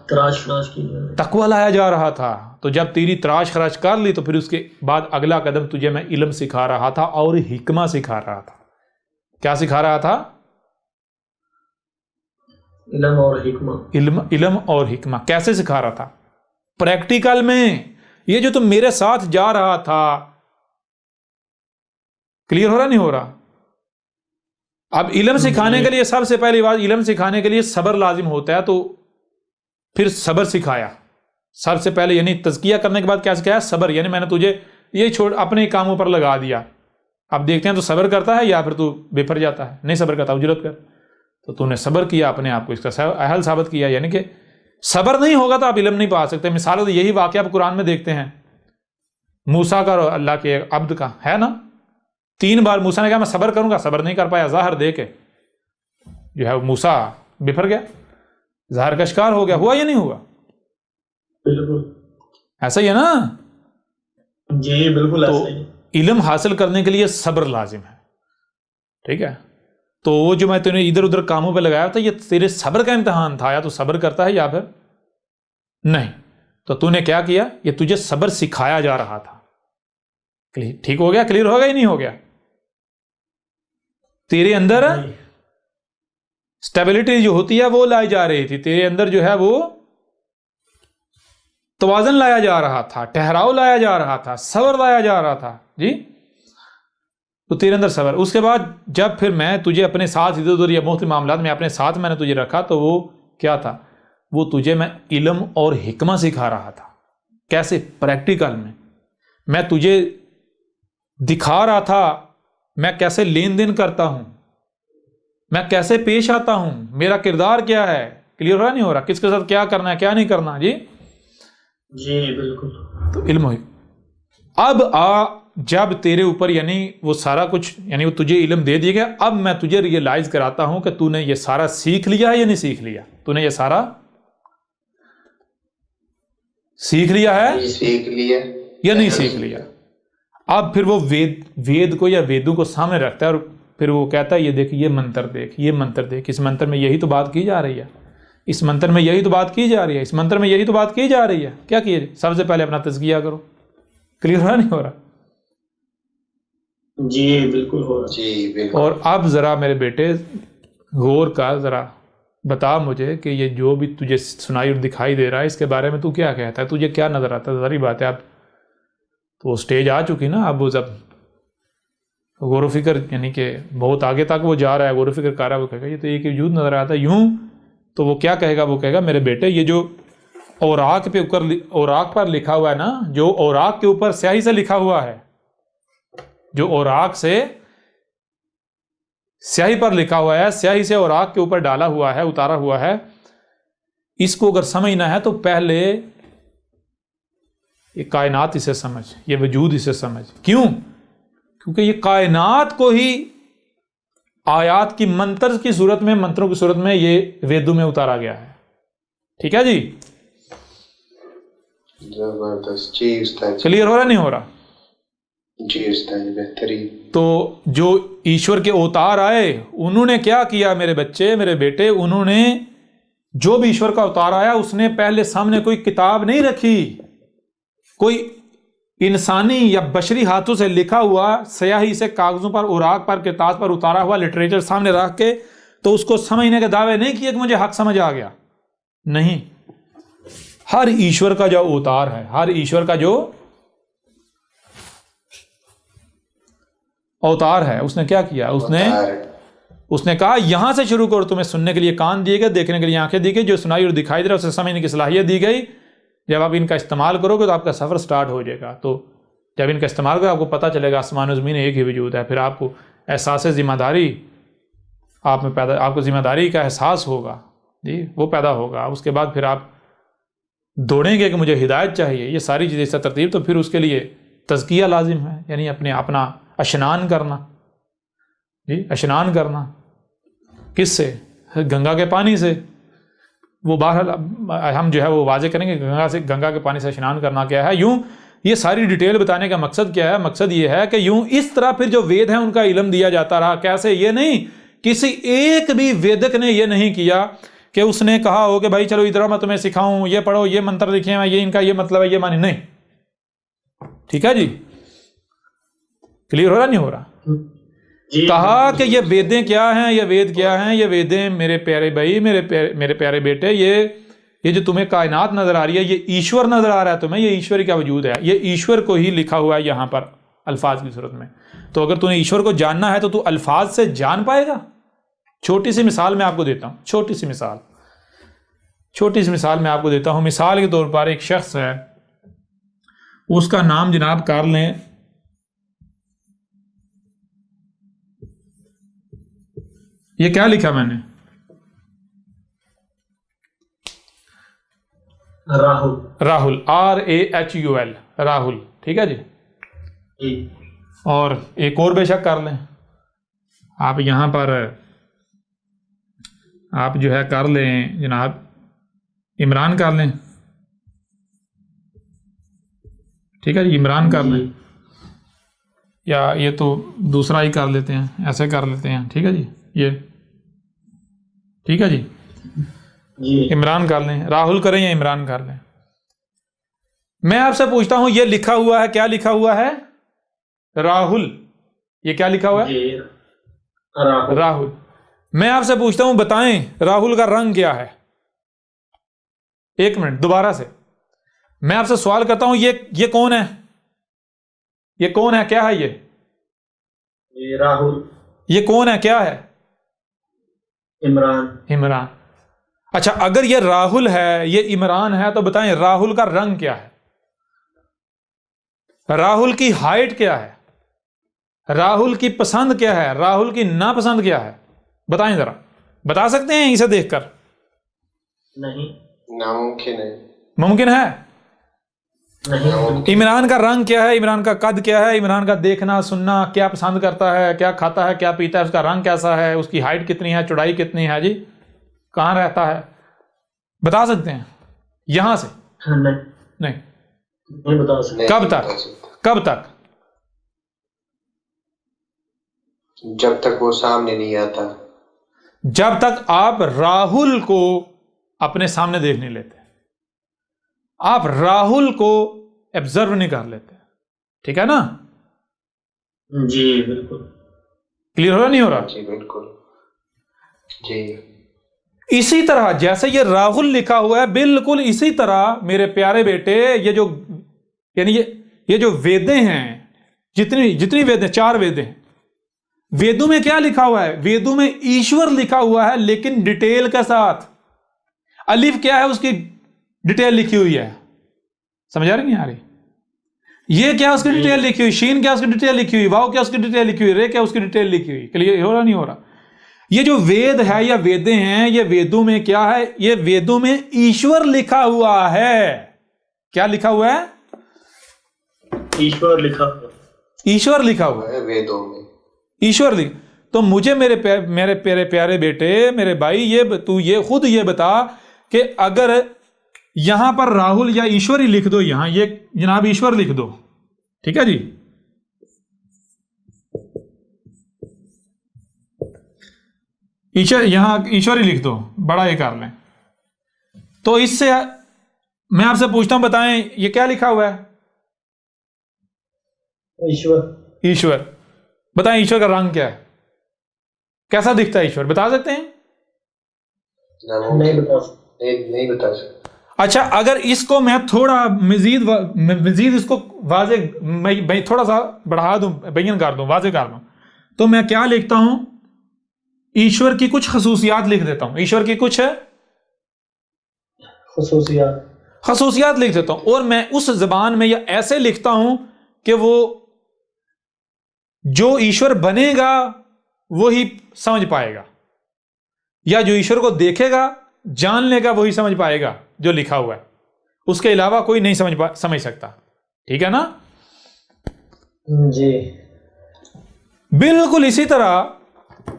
تراش خراش کی جا رہی، تقوی لایا جا رہا تھا۔ تو جب تیری تراش خراش کر لی تو پھر اس کے بعد اگلا قدم تجھے میں علم سکھا رہا تھا اور حکمہ سکھا رہا تھا۔ کیا سکھا رہا تھا؟ علم اور حکمہ۔ علم اور حکمہ کیسے سکھا رہا تھا؟ پریکٹیکل میں، یہ جو تم میرے ساتھ جا رہا تھا، کلیئر ہو رہا نہیں ہو رہا؟ اب علم سکھانے کے لیے سب سے پہلی بات، علم سکھانے کے لیے صبر لازم ہوتا ہے، تو پھر صبر سکھایا سب سے پہلے، یعنی تزکیہ کرنے کے بعد کیا سکھایا؟ صبر، یعنی میں نے تجھے یہ چھوڑ اپنے کاموں پر لگا دیا، اب دیکھتے ہیں تو صبر کرتا ہے یا پھر تو بفر جاتا ہے، نہیں صبر کرتا اجرت کر، تو نے صبر کیا، اپنے آپ کو اس کا اہل ثابت کیا، یعنی کہ صبر نہیں ہوگا تو آپ علم نہیں پا سکتے۔ مثال تو یہی واقعہ آپ قرآن میں دیکھتے ہیں، موسیٰ کا اور اللہ کے عبد کا ہے نا، 3 بار موسیٰ نے کہا میں صبر کروں گا، صبر نہیں کر پایا، ظاہر دے کے جو ہے موسیٰ بفر گیا، ظاہر کا شکار ہو گیا، ہوا یا نہیں ہوا؟ بالکل ایسا ہی ہے نا؟ جی بالکل تو ایسا ہی۔ علم حاصل کرنے کے لیے صبر لازم ہے، ٹھیک ہے؟ تو وہ جو میں نے ادھر ادھر کاموں پہ لگایا تھا یہ تیرے صبر کا امتحان تھا، یا تو صبر کرتا ہے یا پھر نہیں. تو نے کیا کیا؟ یہ تجھے صبر سکھایا جا رہا تھا. ٹھیک ہو گیا؟ کلیئر ہو گیا ہی نہیں ہو گیا؟ تیرے اندر سٹیبلٹی جو ہوتی ہے وہ لائی جا رہی تھی، تیرے اندر جو ہے وہ توازن لایا جا رہا تھا، ٹھہراؤ لایا جا رہا تھا، صبر لایا جا رہا تھا. جی تو تیرے اندر صبر. اس کے بعد جب پھر میں تجھے اپنے ساتھ ادھر ادھر یا مختلف معاملات میں اپنے ساتھ میں نے تجھے رکھا تو وہ کیا تھا؟ وہ تجھے میں علم اور حکمہ سکھا رہا تھا. کیسے؟ پریکٹیکل میں تجھے دکھا رہا تھا میں کیسے لین دین کرتا ہوں، میں کیسے پیش آتا ہوں، میرا کردار کیا ہے. کلیئر ہو رہا نہیں ہو رہا؟ کس کے ساتھ کیا کرنا ہے کیا نہیں کرنا. جی جی بالکل. تو علم ہوئی. اب جب تیرے اوپر یعنی وہ سارا کچھ یعنی وہ تجھے علم دے دیا گیا، اب میں تجھے ریئلائز کراتا ہوں کہ تو نے یہ سارا سیکھ لیا ہے یا نہیں سیکھ لیا. تو نے یہ سارا سیکھ لیا ہے سیکھ لیا یا نہیں سیکھ لیا. اب پھر وہ وید کو یا ویدوں کو سامنے رکھتا ہے اور پھر وہ کہتا ہے یہ دیکھ، یہ منتر دیکھ، یہ منتر دیکھ، اس منتر میں یہی تو بات کی جا رہی ہے، اس منتر میں یہی تو بات کی جا رہی ہے، اس منتر میں یہی تو بات کی جا رہی ہے. کیا کیے؟ سب سے پہلے اپنا تزکیہ کرو. کلیئر ہو رہا نہیں ہو رہا؟ جی بالکل ہو رہا. جی بالکل. اور اب ذرا میرے بیٹے غور کا ذرا بتا مجھے کہ یہ جو بھی تجھے سنائی اور دکھائی دے رہا ہے اس کے بارے میں تو کیا کہتا ہے، تجھے کیا نظر آتا ہے؟ ظاہری بات ہے اب تو وہ سٹیج آ چکی نا، اب وہ جب غور و فکر یعنی کہ بہت آگے تک وہ جا رہا ہے، غور و فکر کر رہا ہے، وہ کہے گا یہ تو ایک وجود نظر آتا ہے یوں. تو وہ کیا کہے گا؟ وہ کہے گا میرے بیٹے یہ جو اوراق پہ اوراق پر لکھا ہوا ہے نا، جو اوراق کے اوپر سیاہی سے لکھا ہوا ہے، جو اوراق سے سیاہی پر لکھا ہوا ہے، سیاہی سے اوراق کے اوپر ڈالا ہوا ہے، اتارا ہوا ہے، اس کو اگر سمجھنا ہے تو پہلے یہ کائنات اسے سمجھ، یہ وجود اسے سمجھ. کیوں؟ کیونکہ یہ کائنات کو ہی آیات کی منتر کی صورت میں، منتروں کی صورت میں یہ ویدوں میں اتارا گیا ہے. ٹھیک ہے جی؟ زبردست. جی استاد. کلیئر ہو رہا نہیں ہو رہا؟ جی استاد بہترین. تو جو ایشور کے اوتار آئے انہوں نے کیا کیا میرے بچے، میرے بیٹے؟ انہوں نے جو بھی ایشور کا اوتار آیا اس نے پہلے سامنے کوئی کتاب نہیں رکھی، کوئی انسانی یا بشری ہاتھوں سے لکھا ہوا سیاہی سے کاغذوں پر، اوراق پر، کتاب پر اتارا ہوا لٹریچر سامنے رکھ کے تو اس کو سمجھنے کے دعوے نہیں کیے کہ مجھے حق سمجھ آ گیا. نہیں، ہر ایشور کا جو اوتار ہے، ہر ایشور کا جو اوتار ہے اس نے کیا کیا؟ اس نے کہا یہاں سے شروع کرو. تمہیں سننے کے لیے کان دیے گئے، دیکھنے کے لیے آنکھیں دی گئی، جو سنائی اور دکھائی دے رہا اسے سمجھنے کی صلاحیت دی گئی. جب آپ ان کا استعمال کرو گے تو آپ کا سفر سٹارٹ ہو جائے گا. تو جب ان کا استعمال کرو آپ کو پتہ چلے گا آسمان و زمین ایک ہی وجود ہے. پھر آپ کو احساس ذمہ داری آپ میں پیدا، آپ کو ذمہ داری کا احساس ہوگا، جی وہ پیدا ہوگا. اس کے بعد پھر آپ دوڑیں گے کہ مجھے ہدایت چاہیے. یہ ساری چیزیں اس سے ترتیب. تو پھر اس کے لیے تزکیہ لازم ہے، یعنی اپنا اشنان کرنا. جی اشنان کرنا کس سے؟ گنگا کے پانی سے. وہ بہرحال ہم جو ہے وہ واضح کریں گے گنگا کے پانی سے اشنان کرنا کیا ہے. یوں یہ ساری ڈیٹیل بتانے کا مقصد کیا ہے؟ مقصد یہ ہے کہ یوں اس طرح پھر جو وید ہیں ان کا علم دیا جاتا رہا. کیسے؟ یہ نہیں کسی ایک بھی ویدک نے یہ نہیں کیا کہ اس نے کہا ہو کہ بھائی چلو ادھر میں تمہیں سکھاؤں، یہ پڑھو، یہ منتر لکھے ہیں، یہ ان کا یہ مطلب ہے، یہ معنی نہیں. ٹھیک ہے جی؟ کلیئر ہو رہا نہیں ہو رہا؟ کہا کہ یہ ویدیں کیا ہیں، یہ وید کیا ہیں؟ یہ ویدیں میرے پیارے بھائی، میرے پیارے بیٹے، یہ جو تمہیں کائنات نظر آ رہی ہے، یہ ایشور نظر آ رہا ہے تمہیں، یہ ایشور کا وجود ہے. یہ ایشور کو ہی لکھا ہوا ہے یہاں پر الفاظ کی صورت میں. تو اگر تمہیں ایشور کو جاننا ہے تو تو الفاظ سے جان پائے گا. چھوٹی سی مثال میں آپ کو دیتا ہوں، چھوٹی سی مثال میں آپ کو دیتا ہوں. مثال کے طور پر ایک شخص ہے، اس کا نام جناب کر لیں یہ کیا لکھا میں نے؟ راہل، RAHUL، راہل. ٹھیک ہے جی؟ اور ایک اور بے شک کر لیں آپ، یہاں پر آپ جو ہے کر لیں جناب عمران کر لیں. ٹھیک ہے جی؟ عمران کر لیں، یا یہ تو دوسرا ہی کر لیتے ہیں، ایسے کر لیتے ہیں. ٹھیک ہے جی؟ یہ ٹھیک ہے جی. جی عمران کر لیں, راہل کریں یا عمران کر لیں. میں آپ سے پوچھتا ہوں یہ لکھا ہوا ہے, کیا لکھا ہوا ہے؟ راہل. یہ کیا لکھا ہوا ہے؟ جی راہل. راہل. میں آپ سے پوچھتا ہوں بتائیں راہل کا رنگ کیا ہے؟ ایک منٹ دوبارہ سے میں آپ سے سوال کرتا ہوں, یہ کون ہے؟ یہ کون ہے؟ کیا ہے یہ؟ جی راہل. یہ کون ہے؟ کیا ہے؟ عمران. عمران. اچھا اگر یہ راہل ہے, یہ عمران ہے, تو بتائیں راہل کا رنگ کیا ہے؟ راہل کی ہائٹ کیا ہے؟ راہل کی پسند کیا ہے؟ راہل کی ناپسند کیا ہے؟ بتائیں ذرا, بتا سکتے ہیں اسے دیکھ کر؟ نہیں. ناممکن ہے. ممکن ہے؟ نہیں. عمران کا رنگ کیا ہے؟ عمران کا قد کیا ہے؟ عمران کا دیکھنا سننا, کیا پسند کرتا ہے, کیا کھاتا ہے, کیا پیتا ہے, اس کا رنگ کیسا ہے, اس کی ہائٹ کتنی ہے, چوڑائی کتنی ہے, جی کہاں رہتا ہے؟ بتا سکتے ہیں یہاں سے؟ نہیں نہیں. بتا سکتے. نہیں کب بتا تک؟ سکتا. کب تک؟ جب تک وہ سامنے نہیں آتا. جب تک آپ راہل کو اپنے سامنے دیکھ نہیں لیتے, آپ راہل کو ایبزرو نہیں کر لیتے. ٹھیک ہے نا؟ جی بالکل. کلیئر ہو رہا نہیں ہو رہا؟ جی بالکل. جی اسی طرح جیسے یہ راہل لکھا ہوا ہے, بالکل اسی طرح میرے پیارے بیٹے یہ جو یعنی یہ جو ویدیں ہیں, جتنی ویدیں, 4 ویدیں ہیں, ویدوں میں کیا لکھا ہوا ہے؟ ویدوں میں ایشور لکھا ہوا ہے لیکن ڈیٹیل کے ساتھ. الف کیا ہے اس کی ڈیٹیل لکھی ہوئی ہے, سمجھ آ رہی نہیں آ رہی؟ یہ کیا اس کی ڈیٹیل لکھی ہوئی, شین کیا اس کی ڈیٹیل لکھی ہوئی, واو کیا اس کی ڈیٹیل لکھی ہوئی, رے کیا اس کی ڈیٹیل لکھی ہوئی. کلیئر ہو رہا نہیں ہو رہا؟ یہ جو وید ہے یا ویدیں ہیں, یہ ویدوں میں کیا ہے؟ یہ ویدوں میں ایشور لکھا ہوا ہے. کیا لکھا ہوا ہے؟ ایشور لکھا ہوا. ایشور لکھا ہوا ہے ویدوں میں. ایشور لکھ. تو مجھے میرے پیارے بیٹے, میرے بھائی, تو یہ خود یہ بتا کہ اگر یہاں پر راہل یا ایشور ہی لکھ دو, یہاں یہ جناب ایشور لکھ دو, ٹھیک ہے جی, یہاں ایشور ہی لکھ دو, بڑا یہ کر لیں, تو اس سے میں آپ سے پوچھتا ہوں بتائیں یہ کیا لکھا ہوا ہے؟ ایشور. ایشور. بتائیں ایشور کا رنگ کیا ہے, کیسا دکھتا ہے ایشور, بتا سکتے ہیں؟ نہیں بتا سکتا. اچھا اگر اس کو میں تھوڑا مزید اس کو واضح تھوڑا سا بڑھا دوں, بیان کر دوں, واضح کر دوں, تو میں کیا لکھتا ہوں؟ ایشور کی کچھ خصوصیات لکھ دیتا ہوں. ایشور کی کچھ خصوصیات لکھ دیتا ہوں, اور میں اس زبان میں یا ایسے لکھتا ہوں کہ وہ جو ایشور بنے گا وہی سمجھ پائے گا, یا جو ایشور کو دیکھے گا جان لے گا وہی سمجھ پائے گا جو لکھا ہوا ہے, اس کے علاوہ کوئی نہیں سمجھ سکتا. ٹھیک ہے نا؟ جی بالکل اسی طرح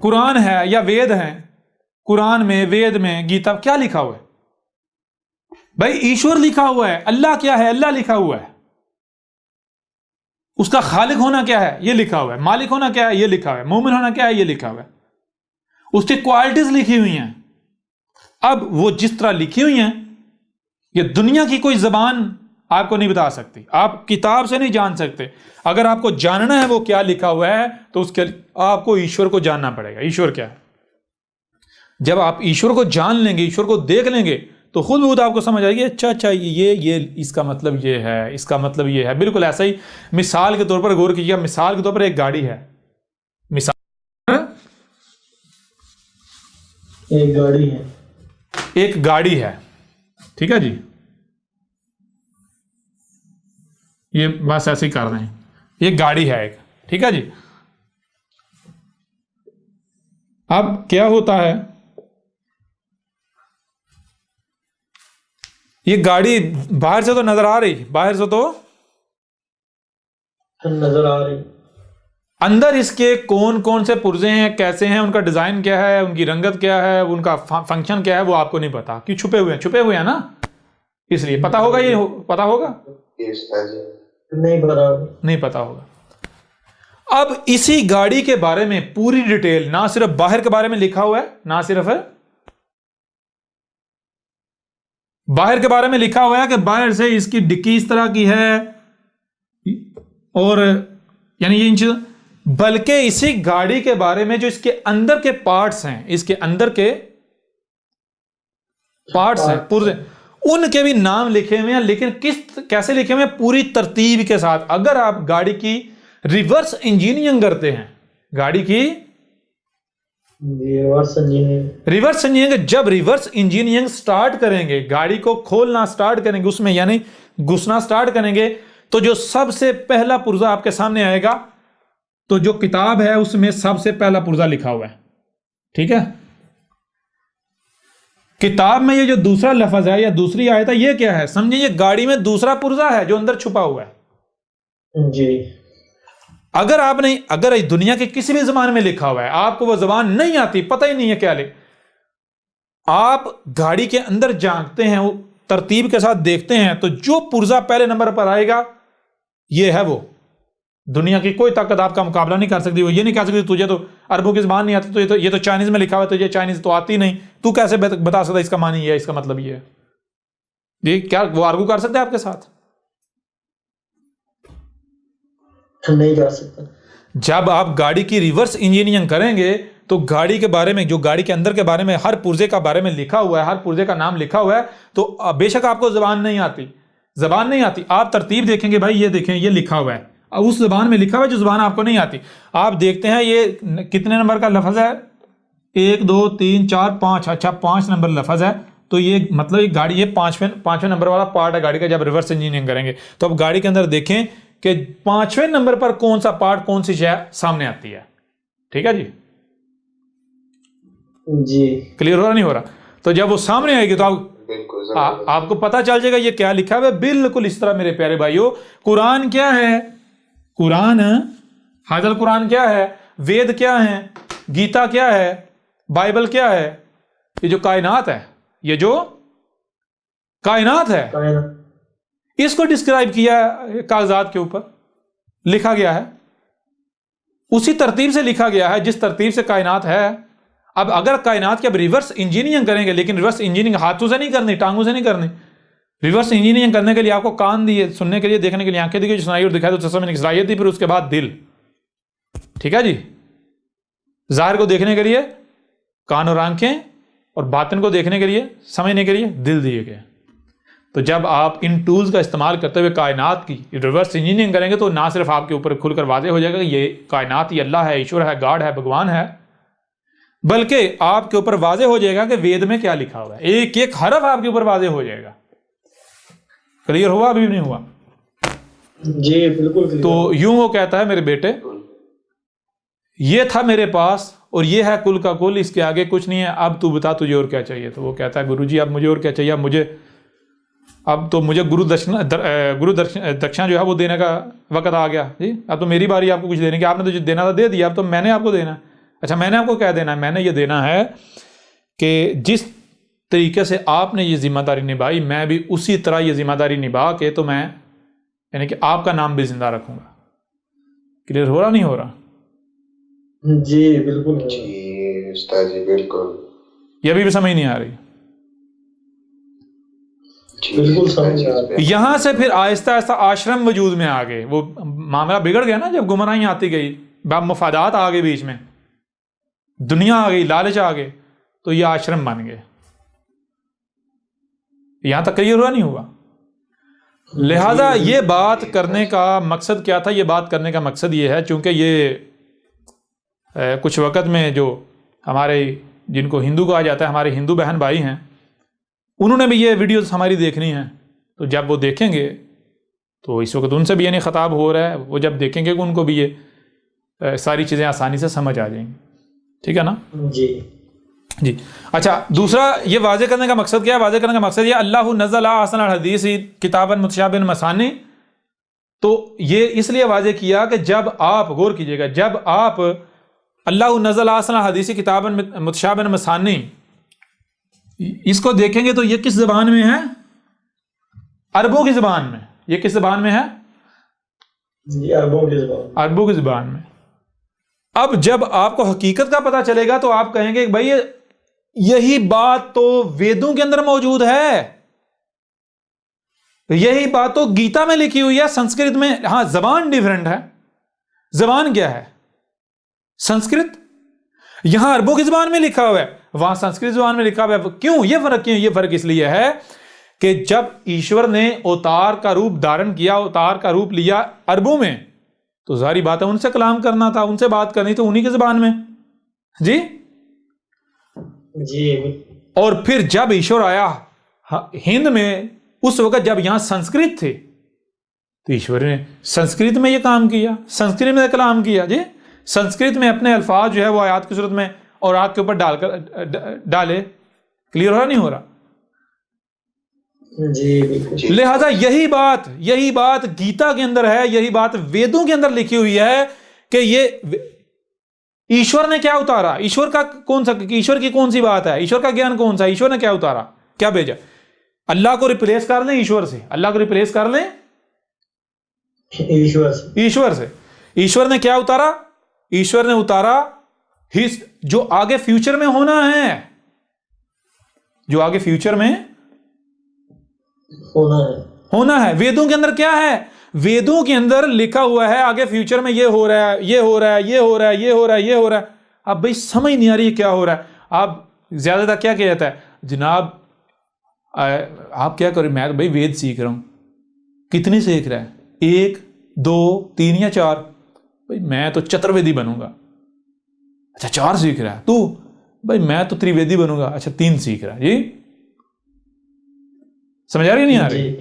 قرآن ہے یا وید ہیں, قرآن میں, وید میں, گیتا کیا لکھا ہوا ہے بھائی؟ ایشور لکھا ہوا ہے. اللہ کیا ہے؟ اللہ لکھا ہوا ہے. اس کا خالق ہونا کیا ہے؟ یہ لکھا ہوا ہے. مالک ہونا کیا ہے؟ یہ لکھا ہوا ہے. مومن ہونا کیا ہے؟ یہ لکھا ہوا ہے. اس کی کوالٹیز لکھی ہوئی ہیں. اب وہ جس طرح لکھی ہوئی ہیں, یہ دنیا کی کوئی زبان آپ کو نہیں بتا سکتی, آپ کتاب سے نہیں جان سکتے. اگر آپ کو جاننا ہے وہ کیا لکھا ہوا ہے تو اس کے آپ کو ایشور کو جاننا پڑے گا. ایشور کیا ہے؟ جب آپ ایشور کو جان لیں گے, ایشور کو دیکھ لیں گے, تو خود بخود آپ کو سمجھ آئے گی اچھا یہ اس کا مطلب یہ ہے, اس کا مطلب یہ ہے. بالکل ایسا ہی مثال کے طور پر غور کیجیے. مثال کے طور پر ایک گاڑی ہے, ایک گاڑی ہے, ٹھیک ہے جی, یہ بس ایسے ہی کر رہے ہیں, ایک گاڑی ہے ایک, ٹھیک ہے جی. اب کیا ہوتا ہے, یہ گاڑی باہر سے تو نظر آ رہی, باہر سے تو نظر آ رہی, اندر اس کے کون کون سے پرزے ہیں, کیسے ہیں, ان کا ڈیزائن کیا ہے, ان کی رنگت کیا ہے, ان کا فنکشن کیا ہے, وہ آپ کو نہیں پتا. کیوں؟ چھپے ہوئے ہیں نا, اس لیے. پتا ہوگا, یہ پتا ہوگا؟ نہیں پتا نہیں پتا ہوگا. اب اسی گاڑی کے بارے میں پوری ڈیٹیل نہ صرف باہر کے بارے میں لکھا ہوا ہے، نہ صرف باہر کے بارے میں لکھا ہوا ہے کہ باہر سے اس کی ڈکی اس طرح کی ہے اور یعنی یہ انچ، بلکہ اسی گاڑی کے بارے میں جو اس کے اندر کے پارٹس ہیں، اس کے اندر کے پارٹس ہیں پورے، ان کے بھی نام لکھے ہوئے ہیں، لیکن کیسے لکھے ہوئے ہیں؟ پوری ترتیب کے ساتھ۔ اگر آپ گاڑی کی ریورس انجینئرنگ کرتے ہیں، گاڑی کی ریورس انجینئرنگ، جب ریورس انجینئرنگ سٹارٹ کریں گے، گاڑی کو کھولنا سٹارٹ کریں گے، اس میں یعنی گھسنا سٹارٹ کریں گے، تو جو سب سے پہلا پرزہ آپ کے سامنے آئے گا، تو جو کتاب ہے اس میں سب سے پہلا پرزہ لکھا ہوا ہے، ٹھیک ہے؟ کتاب میں یہ جو دوسرا لفظ ہے یا دوسری آیت ہے، یہ کیا ہے؟ سمجھیں یہ گاڑی میں دوسرا پرزہ ہے جو اندر چھپا ہوا ہے۔ جی اگر آپ نے اگر دنیا کے کسی بھی زبان میں لکھا ہوا ہے، آپ کو وہ زبان نہیں آتی، پتہ ہی نہیں ہے کیا لکھ، آپ گاڑی کے اندر جھانکتے ہیں، وہ ترتیب کے ساتھ دیکھتے ہیں، تو جو پرزہ پہلے نمبر پر آئے گا یہ ہے وہ۔ دنیا کی کوئی طاقت آپ کا مقابلہ نہیں کر سکتی، وہ یہ نہیں کہہ سکتی تجھے تو عربوں کی زبان نہیں آتی، تو یہ تو چائنیز میں لکھا ہوا ہے، تجھے چائنیز تو آتی نہیں، تو کیسے بتا سکتا اس کا معنی یہ ہے، اس کا مطلب یہ ہے؟ یہ کیا وہ آرگو کر سکتے ہیں آپ کے ساتھ؟ نہیں کر سکتا۔ جب آپ گاڑی کی ریورس انجینئرنگ کریں گے تو گاڑی کے بارے میں، جو گاڑی کے اندر کے بارے میں ہر پرزے کا بارے میں لکھا ہوا ہے، ہر پرزے کا نام لکھا ہوا ہے، تو بے شک آپ کو زبان نہیں آتی، آپ ترتیب دیکھیں گے، بھائی یہ دیکھیں یہ لکھا ہوا ہے، اب اس زبان میں لکھا ہوا ہے جو زبان آپ کو نہیں آتی، آپ دیکھتے ہیں یہ کتنے نمبر کا لفظ ہے؟ 1 2 3 4 5، اچھا 5 نمبر لفظ ہے، تو یہ مطلب یہ گاڑی، یہ پانچویں نمبر والا پارٹ ہے گاڑی کا۔ جب ریورس انجینئرنگ کریں گے تو اب گاڑی کے اندر دیکھیں کہ 5ویں نمبر پر کون سا پارٹ، کون سی شے سامنے آتی ہے، ٹھیک ہے جی؟ جی کلیئر ہو رہا نہیں ہو رہا؟ تو جب وہ سامنے آئے گی تو آپ کو پتا چل جائے گا یہ کیا لکھا ہے۔ بالکل اس طرح میرے پیارے بھائیو، قرآن کیا ہے؟ قرآن، حاضر قرآن کیا ہے؟ وید کیا ہے؟ گیتا کیا ہے؟ بائبل کیا ہے؟ یہ جو کائنات ہے، یہ جو کائنات ہے، اس کو ڈسکرائب کیا ہے کاغذات کے اوپر، لکھا گیا ہے، اسی ترتیب سے لکھا گیا ہے جس ترتیب سے کائنات ہے۔ اب اگر کائنات کی اب ریورس انجینئرنگ کریں گے، لیکن ریورس انجینئرنگ ہاتھوں سے نہیں کرنی، ٹانگوں سے نہیں کرنی، ریورس انجینئرنگ کرنے کے لیے آپ کو کان دیے سننے کے لیے، دیکھنے کے لیے آنکھیں دی گئی، جو سنائی اور دکھائی تو سمجھنے کی صلاحیت دی، پھر اس کے بعد دل، ٹھیک ہے جی؟ ظاہر کو دیکھنے کے لیے کان اور آنکھیں، اور باطن کو دیکھنے کے لیے، سمجھنے کے لیے دل دیے گئے۔ تو جب آپ ان ٹولز کا استعمال کرتے ہوئے کائنات کی ریورس انجینئرنگ کریں گے تو نہ صرف آپ کے اوپر کھل کر واضح ہو جائے گا کہ یہ کائنات، یہ اللہ ہے، ایشور ہے، گاڈ ہے، بھگوان ہے، بلکہ آپ کے اوپر واضح ہو جائے گا کہ وید میں کیا لکھا ہوا ہے، ایک ایک حرف آپ کے اوپر واضح ہو جائے گا۔ کلیئر ہوا؟ ابھی نہیں ہوا؟ جی بالکل۔ تو یوں وہ کہتا ہے میرے بیٹے، یہ تھا میرے پاس اور یہ ہے کل کا کل، اس کے آگے کچھ نہیں ہے، اب تو بتا تجھے اور کیا چاہیے؟ تو وہ کہتا ہے گرو جی اب مجھے اور کیا چاہیے، اب تو مجھے گرو دکشنا جو ہے وہ دینے کا وقت آ گیا جی، اب تو میری باری آپ کو کچھ دینے کی، آپ نے تو جو دینا تھا دے دیا، اب تو میں نے آپ کو دینا ہے۔ اچھا میں نے آپ کو کیا دینا ہے؟ میں نے یہ دینا ہے کہ جس طریقے سے آپ نے یہ ذمہ داری نبھائی، میں بھی اسی طرح یہ ذمہ داری نبھا کے تو میں یعنی کہ آپ کا نام بھی زندہ رکھوں گا۔ کلیئر ہو رہا نہیں ہو رہا؟ جی بالکل جی استاد جی بالکل، یہ ابھی بھی سمجھ نہیں آ رہی؟ بالکل سمجھ آ رہا ہے۔ یہاں سے پھر آہستہ آہستہ آشرم وجود میں آ گئے، وہ معاملہ بگڑ گیا نا جب گمراہی آتی گئی، مفادات آ گئے بیچ میں، دنیا آ گئی، لالچ آ گئے، تو یہ آشرم بن گئے۔ یہاں تک کلیئر ہوا نہیں ہوا؟ لہذا یہ بات کرنے کا مقصد کیا تھا؟ یہ بات کرنے کا مقصد یہ ہے، چونکہ یہ کچھ وقت میں جو ہمارے جن کو ہندو کہا جاتا ہے، ہمارے ہندو بہن بھائی ہیں، انہوں نے بھی یہ ویڈیوز ہماری دیکھنی ہیں، تو جب وہ دیکھیں گے تو اس وقت ان سے بھی یعنی خطاب ہو رہا ہے، وہ جب دیکھیں گے کہ ان کو بھی یہ ساری چیزیں آسانی سے سمجھ آ جائیں گی، ٹھیک ہے نا جی۔ اچھا دوسرا یہ واضح کرنے کا مقصد کیا ہے؟ واضح کرنے کا مقصد یہ اللہ نزل احسن الحدیث کتابا متشابہا مثانی، تو یہ اس لیے واضح کیا کہ جب آپ غور کیجئے گا، جب آپ اللہ نزل احسن الحدیث کتابا متشابہا مثانی اس کو دیکھیں گے تو یہ کس زبان میں ہے؟ عربوں کی زبان میں۔ یہ کس زبان میں ہے؟ جی عربوں کی زبان، عربوں کی زبان میں۔ اب جب آپ کو حقیقت کا پتہ چلے گا تو آپ کہیں گے کہ بھائی یہی بات تو ویدوں کے اندر موجود ہے، یہی بات تو گیتا میں لکھی ہوئی ہے، سنسکرت میں۔ ہاں زبان ڈیفرنٹ ہے، زبان کیا ہے؟ سنسکرت۔ یہاں عربوں کی زبان میں لکھا ہوا ہے، وہاں سنسکرت زبان میں لکھا ہوا ہے۔ کیوں یہ فرق؟ کیوں یہ فرق؟ اس لیے ہے کہ جب ایشور نے اوتار کا روپ دھارن کیا، اوتار کا روپ لیا عربوں میں، تو ظاہری بات ہے ان سے کلام کرنا تھا، ان سے بات کرنی تو انہی کی زبان میں۔ جی جی اور پھر جب ایشور آیا ہند میں، اس وقت جب یہاں سنسکرت تھے تو ایشور نے سنسکرت میں یہ کام کیا، سنسکرت میں کلام کیا۔ جی سنسکرت میں اپنے الفاظ جو ہے وہ آیات کی صورت میں اور آگ کے اوپر ڈالے۔ کلیئر ہو رہا نہیں ہو رہا؟ جی بالکل۔ لہذا یہی بات گیتا کے اندر ہے، یہی بات ویدوں کے اندر لکھی ہوئی ہے کہ یہ ایشور نے کیا اتارا، ایشور کی کون سی بات ہے، ایشور کا گیان کون سا ہے، ایشور نے کیا اتارا، کیا بھیجا؟ اللہ کو ریپلیس کر لیں ایشور سے، اللہ کو ریپلیس کر لیں ایشور سے۔ ایشور نے کیا اتارا؟ ایشور نے اتارا جو آگے فیوچر میں ہونا ہے، جو آگے فیوچر میں ہونا ہے۔ ویدوں کے اندر کیا ہے؟ ویدوں کے اندر لکھا ہوا ہے آگے فیوچر میں یہ ہو رہا ہے، یہ ہو رہا ہے، یہ ہو رہا ہے، یہ ہو رہا ہے، یہ ہو رہا ہے۔ اب بھائی سمجھ نہیں آ رہی کیا ہو رہا ہے۔ آپ زیادہ تر کیا کہتا ہے جناب، آپ کیا کریں، میں تو بھائی وید سیکھ رہا ہوں۔ کتنی سیکھ رہا ہے؟ 1 2 3 یا 4؟ بھائی میں تو چترویدی بنوں گا۔ اچھا 4 سیکھ رہا ہے تو؟ بھائی میں تو تریویدی بنوں گا۔ اچھا 3 سیکھ رہا ہے۔ جی سمجھ آ رہی نہیں آ رہی؟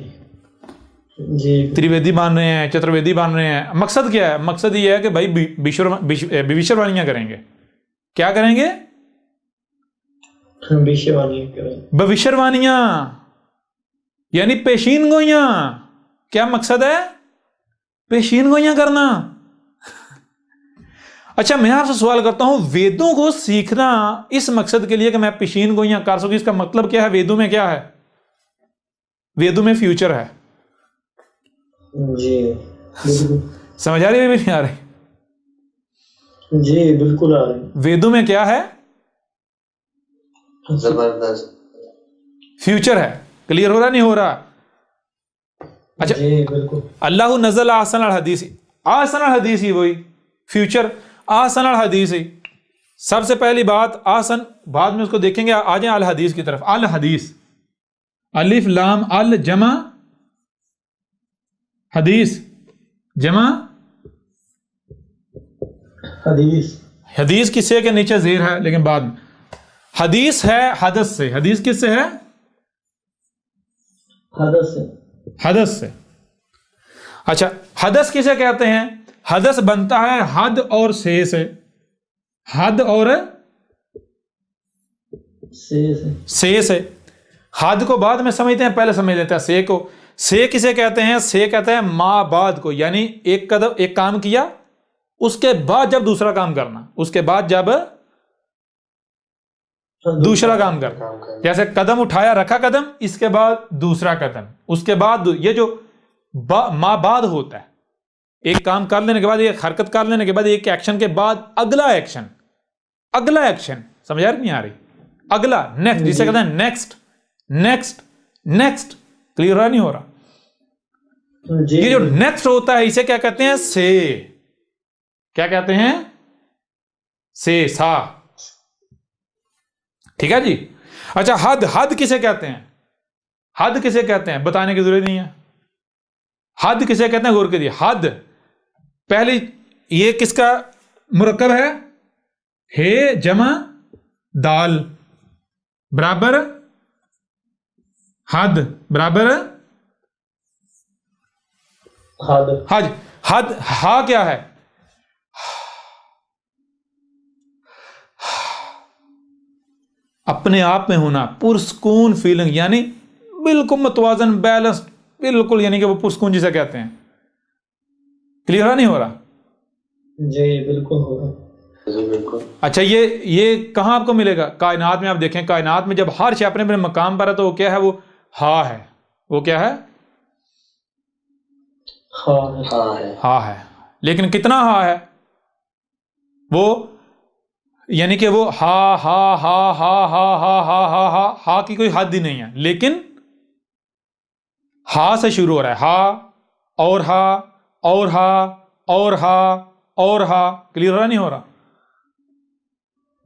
جی تریویدی بن رہے ہیں، چترویدی بن رہے ہیں۔ مقصد کیا ہے؟ مقصد یہ ہے کہ بھائی بھوشیہوانیاں کریں گے۔ کیا کریں گے؟ بھوشیہوانیاں یعنی پیشین گوئیاں۔ کیا مقصد ہے؟ پیشین گوئیاں کرنا۔ اچھا میں آپ سے سوال کرتا ہوں، ویدوں کو سیکھنا اس مقصد کے لیے کہ میں پیشین گوئیاں کر سکوں، اس کا مطلب کیا ہے؟ ویدوں میں کیا ہے؟ ویدوں میں فیوچر ہے۔ جی سمجھ آ رہی ہے بھی نہیں آ رہی؟ جی بالکل آ رہی۔ ویدوں میں کیا ہے؟ زبردست فیوچر ہے۔ کلیئر ہو رہا نہیں ہو رہا؟ اچھا جی بالکل۔ اللہ نزل احسن الحدیث، احسن الحدیث ہی وہی فیوچر، احسن الحدیث ہی۔ سب سے پہلی بات احسن، بعد میں اس کو دیکھیں گے، آ جائیں الحدیث کی طرف۔ الحدیث، الف لام ال جمع حدیث، جمع حدیث۔ حدیث کسے کے نیچے زیر ہے لیکن بعد میں۔ حدیث ہے حدث سے، حدیث کس سے ہے؟ حدث سے۔ حدث سے۔ اچھا حدث کسے کہتے ہیں؟ حدث بنتا ہے حد اور سے سے، حد اور سے۔ حد کو بعد میں سمجھتے ہیں، پہلے سمجھ لیتے ہیں سے کو۔ سے کسے کہتے ہیں؟ سے کہتے ہیں ما بعد کو، یعنی ایک کام کیا اس کے بعد جب دوسرا کام کرنا، اس کے بعد جب دوسرا کام کرنا۔ جیسے قدم اٹھایا، رکھا قدم، اس کے بعد دوسرا قدم، اس کے بعد یہ جو ما بعد ہوتا ہے، ایک کام کر لینے کے بعد، ایک حرکت کر لینے کے بعد، ایک ایکشن کے بعد اگلا ایکشن، اگلا ایکشن۔ سمجھ نہیں آ رہی؟ اگلا، نیکسٹ، جسے کہتے ہیں نیکسٹ، نیکسٹ، نیکسٹ۔ کلیئر نہیں ہو رہا؟ یہ جو نیکسٹ ہوتا ہے اسے کیا کہتے ہیں؟ سے۔ کیا کہتے ہیں؟ سے، سا۔ ٹھیک ہے جی۔ اچھا حد، حد کسے کہتے ہیں؟ حد کسے کہتے ہیں؟ بتانے کی ضرورت نہیں ہے۔ حد کسے کہتے ہیں؟ غور کریے۔ حد پہلی یہ کس کا مرکب ہے؟ ہے جمع دال برابر حد برابر حد۔ حد، ہا کیا ہے؟ اپنے آپ میں ہونا، پرسکون فیلنگ، یعنی بالکل متوازن، بیلنس، بالکل، یعنی کہ وہ پرسکون جسے کہتے ہیں۔ کلیئر نہیں ہو رہا؟ جی بالکل ہو رہا۔ جی بالکل۔ اچھا یہ کہاں آپ کو ملے گا؟ کائنات میں۔ آپ دیکھیں کائنات میں جب ہر شے اپنے اپنے مقام پر ہے تو وہ کیا ہے؟ وہ ہا ہے۔ وہ کیا ہے؟ ہاں ہے۔ ہا ہے۔ لیکن کتنا ہا ہے؟ وہ یعنی کہ وہ ہا ہا ہا ہا ہا ہا ہا ہا ہا ہا کی کوئی حد ہی نہیں ہے، لیکن ہا سے شروع ہو رہا ہے، ہا اور ہا اور ہا اور ہا اور ہا. کلیئر ہو رہا نہیں ہو رہا؟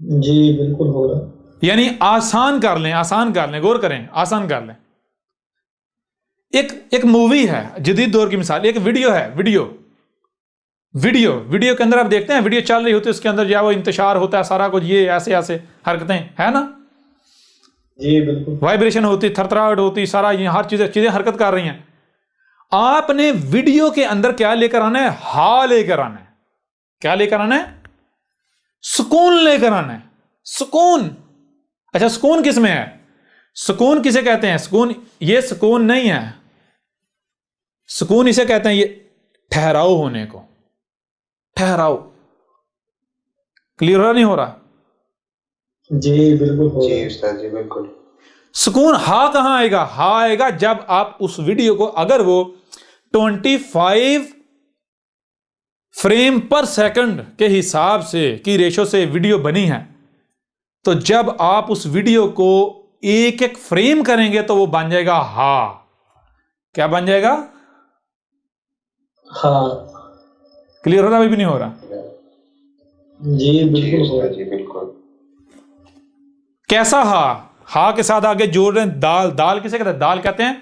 جی بالکل ہو رہا. یعنی آسان کر لیں، آسان کر لیں، غور کریں، آسان کر لیں. ایک مووی ہے جدید دور کی مثال، ایک ویڈیو ہے، ویڈیو کے اندر آپ دیکھتے ہیں ویڈیو چل رہی ہوتی ہے، اس کے اندر جو ہے وہ انتشار ہوتا ہے سارا کچھ، یہ ایسے ایسے حرکتیں ہے نا، جی بالکل. وائبریشن ہوتی، تھرتھراہٹ ہوتی، سارا یہ ہر چیزیں حرکت کر رہی ہیں. آپ نے ویڈیو کے اندر کیا لے کر آنا ہے؟ ہا لے کر آنا ہے. کیا لے کر آنا ہے؟ سکون لے کر آنا ہے. سکون. اچھا سکون کس میں ہے؟ سکون کسے کہتے ہیں؟ سکون یہ سکون نہیں ہے، سکون اسے کہتے ہیں یہ ٹھہراؤ ہونے کو، ٹھہراؤ. کلیئر ہو رہا نہیں ہو رہا؟ جی بالکل ہو جی رہا. استاد جی بالکل. سکون ہا کہاں آئے گا؟ ہا آئے گا جب آپ اس ویڈیو کو، اگر وہ 25 فریم پر سیکنڈ کے حساب سے کی ریشو سے ویڈیو بنی ہے، تو جب آپ اس ویڈیو کو ایک ایک فریم کریں گے تو وہ بن جائے گا ہا. کیا بن جائے گا؟ ہاں. کلیئر ہو رہا؟ ابھی بھی نہیں ہو رہا؟ جی جی بالکل ہو استاد رہا. جی بالکل. کیسا ہا؟ ہا کے ساتھ آگے جوڑ رہے ہیں دال. دال کسے کہتے ہیں؟ دال کہتے ہیں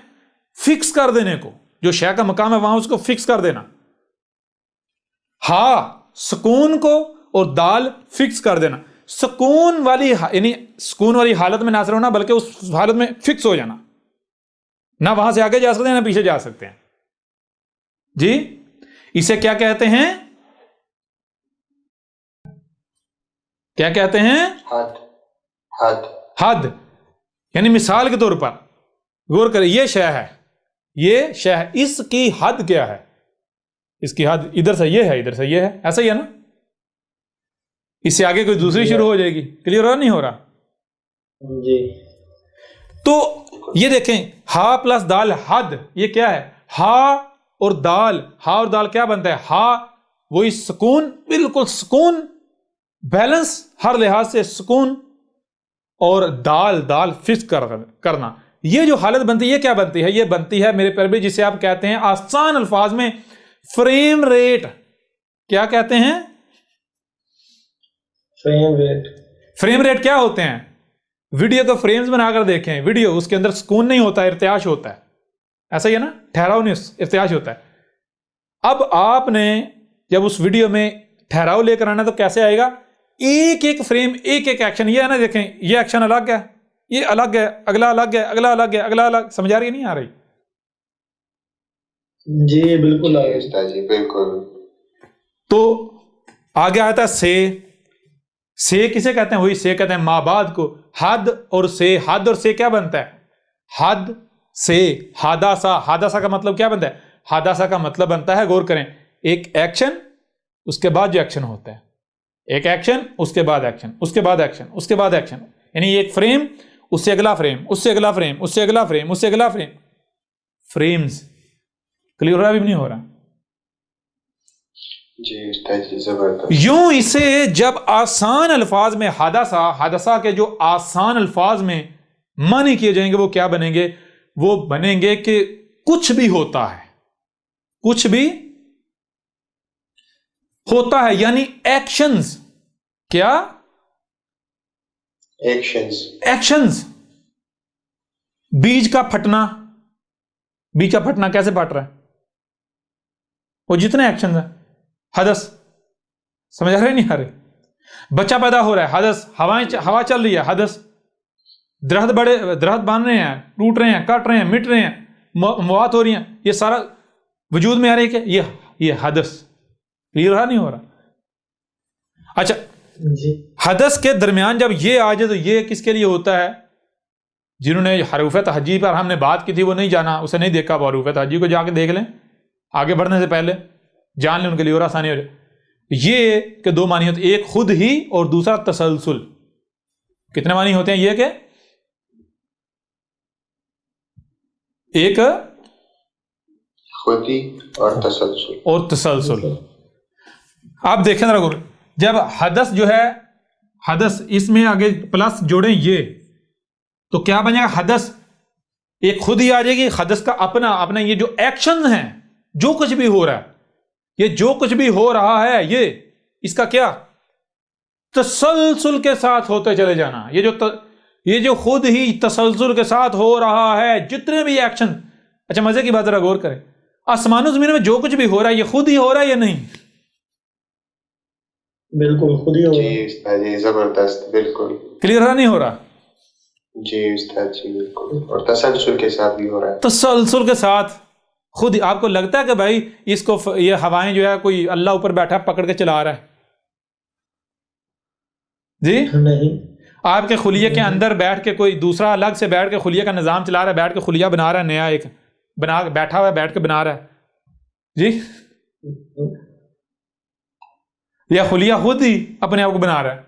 فکس کر دینے کو، جو شے کا مقام ہے وہاں اس کو فکس کر دینا. ہا سکون کو اور دال فکس کر دینا. سکون والی یعنی سکون والی حالت میں نہ صرف ہونا بلکہ اس حالت میں فکس ہو جانا، نہ وہاں سے آگے جا سکتے ہیں نہ پیچھے جا سکتے ہیں. جی اسے کیا کہتے ہیں؟ کیا کہتے ہیں؟ حد. حد. حد. یعنی مثال کے طور پر غور کریں، یہ شے ہے، یہ شے ہے، اس کی حد کیا ہے؟ اس کی حد ادھر سے یہ ہے، ادھر سے یہ ہے، ایسا ہی ہے نا؟ اس سے آگے کوئی دوسری شروع ہو جائے گی. کلیئر ہو رہا نہیں ہو رہا؟ جی. تو یہ دیکھیں ہا پلس دال حد، یہ کیا ہے؟ ہا اور دال. ہا اور دال کیا بنتا ہے؟ ہا وہی سکون، بالکل سکون، بیلنس ہر لحاظ سے سکون، اور دال فکس کرنا. یہ جو حالت بنتی ہے یہ کیا بنتی ہے؟ یہ بنتی ہے میرے پیارے، جسے آپ کہتے ہیں آسان الفاظ میں فریم ریٹ. کیا کہتے ہیں؟ Frame rate. فریم ریٹ کیا ہوتے ہیں؟ ویڈیو کو فریمز بنا کر دیکھیں، ویڈیو اس کے اندر سکون نہیں ہوتا ہے، ارتعاش ہوتا ہے. ایسا ہی ہے نا؟ ٹھہراؤ نہیں، ارتعاش ہوتا ہے. اب آپ نے جب اس ویڈیو میں ٹھہراؤ لے کر آنا تو کیسے آئے گا؟ ایک ایک فریم، ایک ایک ایکشن. یہ ہے نا، دیکھیں یہ ایکشن الگ ہے، یہ الگ ہے، اگلا الگ ہے، اگلا الگ ہے، اگلا الگ. سمجھ آ رہی نہیں آ رہی؟ جی بالکل آ جی رہا. استاد جی بالکل. تو آگے آتا ہے سے کسے کہتے ہیں؟ وہی سے کہتے ہیں مابعد کو. حد اور سے، حد اور سے کیا بنتا ہے؟ حد سے حادثہ. حادثہ کا مطلب کیا بنتا ہے؟ حادثہ کا مطلب بنتا ہے، غور کریں، ایک ایکشن اس کے بعد جو ایکشن ہوتا ہے، ایک ایکشن اس کے بعد ایکشن، اس کے بعد ایکشن، اس کے بعد ایکشن. یعنی ایک فریم، اس سے اگلا فریم، اس سے اگلا فریم، اس سے اگلا فریم، اس سے اگلا فریم. فریمز. کلیئر ہو رہا بھی نہیں ہو رہا؟ جی استاد جی زبردست. یوں اسے جب آسان الفاظ میں حادثہ کے جو آسان الفاظ میں معنی کیے جائیں گے وہ کیا بنیں گے؟ وہ بنیں گے کہ کچھ بھی ہوتا ہے، کچھ بھی ہوتا ہے، یعنی ایکشنز. کیا؟ ایکشنز. بیج کا پھٹنا. بیج کا پھٹنا کیسے پھٹ رہا ہے؟ وہ جتنے ایکشنز ہیں، حدث. سمجھ آ رہے نہیں آ رہے؟ بچہ پیدا ہو رہا ہے، حدث. ہوا چل رہی ہے، حدث. درخت بن رہے ہیں، ٹوٹ رہے ہیں، کٹ رہے ہیں، مٹ رہے ہیں، موات ہو رہی ہیں، یہ سارا وجود میں آ رہی ہے کہ یہ حدث. کلیئر رہا نہیں ہو رہا؟ اچھا جی. حدث کے درمیان جب یہ آ جائے تو یہ کس کے لیے ہوتا ہے؟ جنہوں نے حروف تہجی پر ہم نے بات کی تھی وہ نہیں جانا، اسے نہیں دیکھا، وہ حروف تہجی کو جا کے دیکھ لیں، آگے بڑھنے سے پہلے جان لیں، ان کے لیے اور آسانی ہو جائے. یہ کہ دو معنی ہوتے ہیں، ایک خود ہی اور دوسرا تسلسل. کتنے معنی ہوتے ہیں یہ کہ؟ ایک خود ہی اور تسلسل. اور تسلسل. آپ دیکھیں ذرا، جب حدث جو ہے، حدث اس میں آگے پلس جوڑیں یہ، تو کیا بنے گا؟ حدث ایک خود ہی آ جائے گی، حدث کا اپنا یہ جو ایکشن ہیں، جو کچھ بھی ہو رہا ہے، یہ جو کچھ بھی ہو رہا ہے، یہ اس کا کیا تسلسل کے ساتھ ہوتے چلے جانا. یہ جو خود ہی تسلسل کے ساتھ ہو رہا ہے، جتنے بھی ایکشن. اچھا مزے کی بات ذرا غور کریں، آسمان و زمین میں جو کچھ بھی ہو رہا ہے، یہ خود ہی ہو رہا ہے یا نہیں؟ بالکل خود ہی ہوگا. جی استاد جی زبردست، بالکل کلیئر نہیں ہو رہا؟ جی استاد جی بالکل، اور تسلسل کے ساتھ بھی ہو رہا ہے. تسلسل کے ساتھ خود ہی. آپ کو لگتا ہے کہ بھائی اس کو یہ ہوائیں جو ہے کوئی اللہ اوپر بیٹھا پکڑ کے چلا رہا ہے؟ جی نہیں. آپ کے خلیے کے اندر بیٹھ کے کوئی دوسرا الگ سے بیٹھ کے خلیے کا نظام چلا رہا ہے، بیٹھ کے خلیہ بنا رہا ہے، نیا ایک بیٹھا ہوا ہے، بیٹھ کے بنا رہا ہے جی؟ یا خلیہ خود ہی اپنے آپ کو بنا رہا ہے؟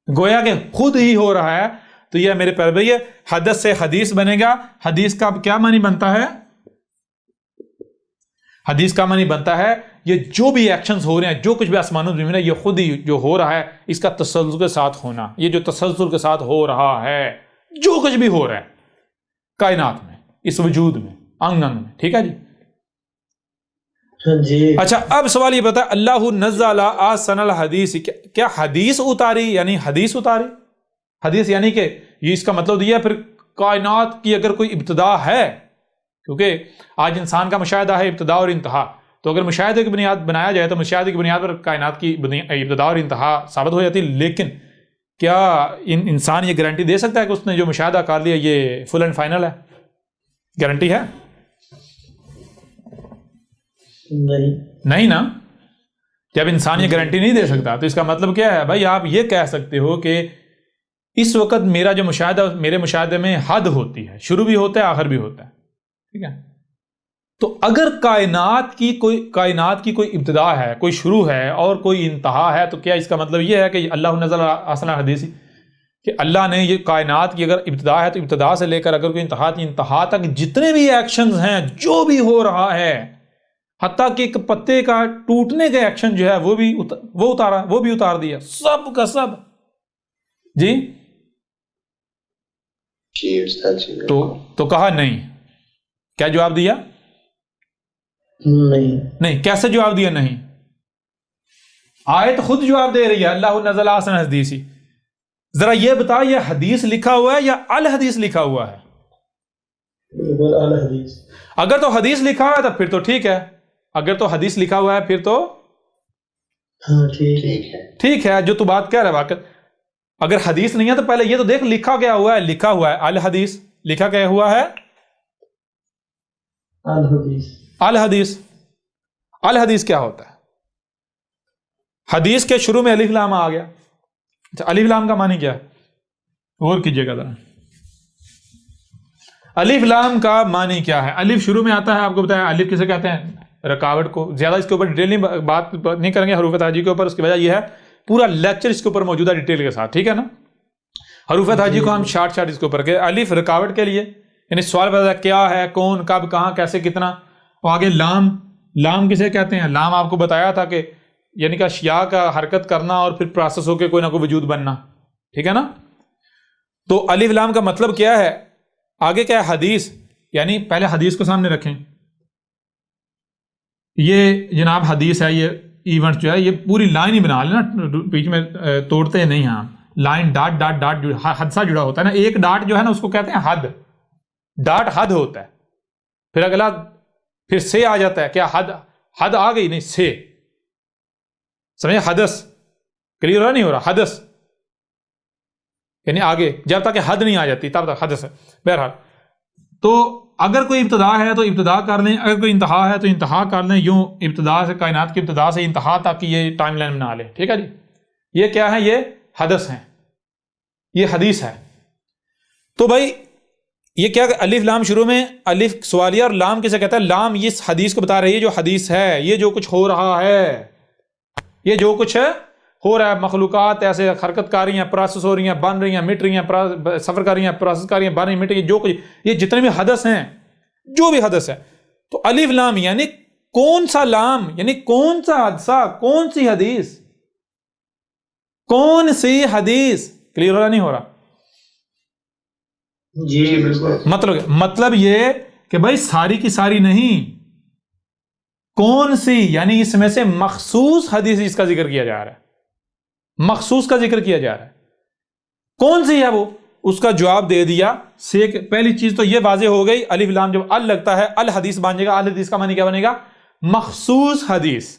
گویا کہ خود ہی ہو رہا ہے. تو یہ میرے پیارے بھائی حدث سے حدیث بنے گا. حدیث کا کیا معنی بنتا ہے؟ حدیث کا معنی بنتا ہے یہ جو بھی ایکشنز ہو رہے ہیں، جو کچھ بھی آسمان و زمین میں، یہ خود ہی جو ہو رہا ہے، اس کا تسلسل کے ساتھ ہونا. یہ جو تسلسل کے ساتھ ہو رہا ہے، جو کچھ بھی ہو رہا ہے کائنات میں، اس وجود میں، انگ انگ میں. ٹھیک ہے جی؟ جی. اچھا اب سوال یہ بتا، اللہ نزل احسن الحدیث، کیا حدیث اتاری یعنی حدیث اتاری؟ حدیث یعنی کہ یہ اس کا مطلب یہ ہے پھر کائنات کی اگر کوئی ابتدا ہے، کیونکہ آج انسان کا مشاہدہ ہے ابتدا اور انتہا، تو اگر مشاہدے کی بنیاد بنایا جائے تو مشاہدے کی بنیاد پر کائنات کی ابتدا اور انتہا ثابت ہو جاتی. لیکن کیا انسان یہ گارنٹی دے سکتا ہے کہ اس نے جو مشاہدہ کر لیا یہ فل اینڈ فائنل ہے؟ گارنٹی ہے؟ نہیں نا. جب انسان یہ گارنٹی نہیں دے سکتا تو اس کا مطلب کیا ہے بھائی؟ آپ یہ کہہ سکتے ہو کہ اس وقت میرا جو مشاہدہ، میرے مشاہدے میں حد ہوتی ہے، شروع بھی ہوتا ہے، آخر بھی ہوتا ہے. ٹھیک ہے؟ تو اگر کائنات کی کوئی ابتدا ہے، کوئی شروع ہے اور کوئی انتہا ہے، تو کیا اس کا مطلب یہ ہے کہ اللہ نزل احسن الحدیث، کہ اللہ نے یہ کائنات کی اگر ابتدا ہے تو ابتدا سے لے کر اگر کوئی انتہا تک جتنے بھی ایکشنز ہیں، جو بھی ہو رہا ہے، حتیٰ کہ ایک پتے کا ٹوٹنے کا ایکشن جو ہے وہ بھی اتار دیا، سب کا سب. جی جی استاد جی تو کہا نہیں. کیا جواب دیا؟ نہیں. کیسے جواب دیا نہیں؟ آیت خود جواب دے رہی ہے، اللہ نزل احسن الحدیث. ذرا یہ بتا، یہ حدیث لکھا ہوا ہے یا الحدیث لکھا ہوا ہے؟ الحدیث. اگر تو حدیث لکھا ہے تو پھر تو ٹھیک ہے، اگر تو حدیث لکھا ہوا ہے پھر تو ٹھیک ہے. جو تو بات کہہ رہا ہے واقع، اگر حدیث نہیں ہے تو پہلے یہ تو دیکھ لکھا گیا ہوا ہے، لکھا ہوا ہے الحدیث، لکھا گیا ہوا ہے الحدیث. الحدیث کیا ہوتا ہے؟ حدیث کے شروع میں الف لام آ گیا. اچھا الف لام کا معنی کیا ہے؟ غور کیجئے گا ذرا. الف لام کا معنی کیا ہے؟ الف شروع میں آتا ہے، آپ کو بتایا الف کسے کہتے ہیں؟ رکاوٹ کو. زیادہ اس کے اوپر ڈیٹیل بات نہیں کریں گے حروف تہجی کے اوپر، اس کی وجہ یہ ہے پورا لیکچر اس کے اوپر موجودہ ڈیٹیل کے ساتھ. ٹھیک ہے نا؟ حروف تہجی کو ہم شارٹ اس کے اوپر گئے. الف رکاوٹ کے لیے، یعنی سوال پیدا کیا ہے، کون، کب، کہاں، کیسے، کتنا. اور آگے لام کسے کہتے ہیں؟ لام آپ کو بتایا تھا کہ یعنی کہ اشیاء کا حرکت کرنا اور پھر پروسیس ہو کے کوئی نہ کوئی وجود بننا. ٹھیک ہے نا؟ تو الف لام کا مطلب کیا ہے؟ آگے کیا ہے؟ حدیث. یعنی پہلے حدیث کو سامنے رکھیں. یہ جناب حدیث ہے، یہ ایونٹ جو ہے یہ پوری لائن ہی بنا لینا، بیچ میں توڑتے نہیں ہیں ہم. لائن ڈاٹ ڈاٹ ڈاٹ حدثہ جڑا ہوتا ہے نا، ایک ڈاٹ جو ہے نا اس کو کہتے ہیں حد. ڈاٹ حد ہوتا ہے، پھر اگلا پھر سے آ جاتا ہے. کیا حد آ گئی؟ نہیں، سے. سمجھے؟ حدث کلیئر ہو رہا نہیں ہو رہا؟ حدث یعنی آگے جب تک حد نہیں آ جاتی تب تک حدث ہے. بہرحال تو اگر کوئی ابتدا ہے تو ابتدا کر لیں، اگر کوئی انتہا ہے تو انتہا کر لیں. یوں ابتدا سے، کائنات کی ابتدا سے انتہا تک کی یہ ٹائم لائن بنا لیں. ٹھیک ہے جی؟ یہ کیا ہے؟ یہ حدث ہیں، یہ حدیث ہے. تو بھائی یہ کیا کہ الف لام شروع میں، الف سوالیہ اور لام کسے کہتا ہے؟ لام اس حدیث کو بتا رہی ہے جو حدیث ہے، یہ جو کچھ ہو رہا ہے، یہ جو کچھ ہو رہا ہے. مخلوقات ایسے حرکت کر رہی ہیں، پروسیس ہو رہی ہیں، بن رہی ہیں، مٹ رہی ہیں، سفر کر رہی ہیں، پروسیس کر رہی ہیں، بن رہی ہیں، مٹ رہی ہیں، جو کچھ یہ جتنے بھی حدث ہیں، جو بھی حدث ہے. تو الف لام یعنی کون سا لام یعنی کون سا حادثہ، کون سی حدیث، کون سی حدیث؟ کلیئر ہو رہا نہیں ہو رہا؟ جی بالکل. مطلب یہ کہ بھائی ساری کی ساری نہیں، کون سی، یعنی اس میں سے مخصوص حدیث اس کا ذکر کیا جا رہا ہے، مخصوص کا ذکر کیا جا رہا ہے. کون سی ہے وہ؟ اس کا جواب دے دیا. پہلی چیز تو یہ واضح ہو گئی، الف لام جب ال لگتا ہے الحدیث بن جائے گا. الحدیث کا معنی کیا بنے گا؟ مخصوص حدیث،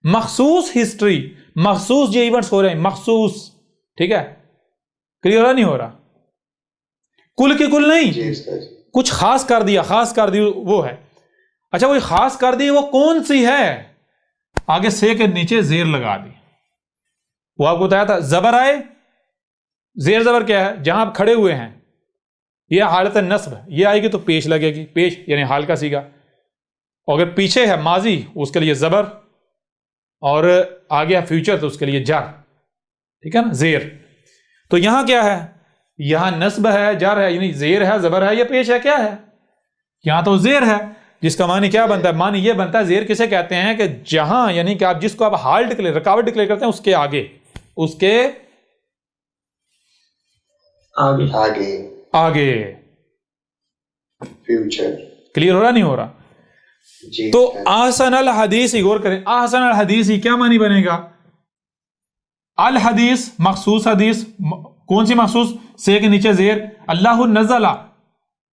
مخصوص ہسٹری، مخصوص جو ایونٹس ہو رہے ہیں، مخصوص. ٹھیک ہے، کلیئر ہو رہا نہیں ہو رہا؟ کل کے کل نہیں، کچھ خاص کر دیا، خاص کر دی وہ ہے. اچھا وہی خاص کر دی وہ کون سی ہے؟ آگے سے کے نیچے زیر لگا دی. وہ آپ کو بتایا تھا زبر آئے، زیر زبر کیا ہے؟ جہاں آپ کھڑے ہوئے ہیں، یہ حالت نصب، یہ آئے گی تو پیش لگے گی، پیش یعنی حال کا سیگا. اور اگر پیچھے ہے ماضی اس کے لیے زبر، اور آگے ہے فیوچر تو اس کے لیے جر. ٹھیک ہے نا، زیر. تو یہاں کیا ہے؟ یہاں نصب ہے، جر ہے، یعنی زیر ہے، زبر ہے، یا پیش ہے، کیا ہے؟ یہاں تو زیر ہے، جس کا معنی کیا بنتا ہے؟ معنی یہ بنتا ہے، زیر کسے کہتے ہیں کہ جہاں، یعنی کہ آپ جس کو آپ حال ڈکلیئر، رکاوٹ ڈکلیئر کرتے ہیں، اس کے آگے، اس کے آگے فیوچر. کلیئر ہو رہا نہیں ہو رہا؟ جی. تو احسن الحدیث، غور کریں، احسن الحدیث کیا معنی بنے گا؟ الحدیث مخصوص حدیث. کون سی مخصوص؟ سے کے نیچے زیر. اللہ نزل،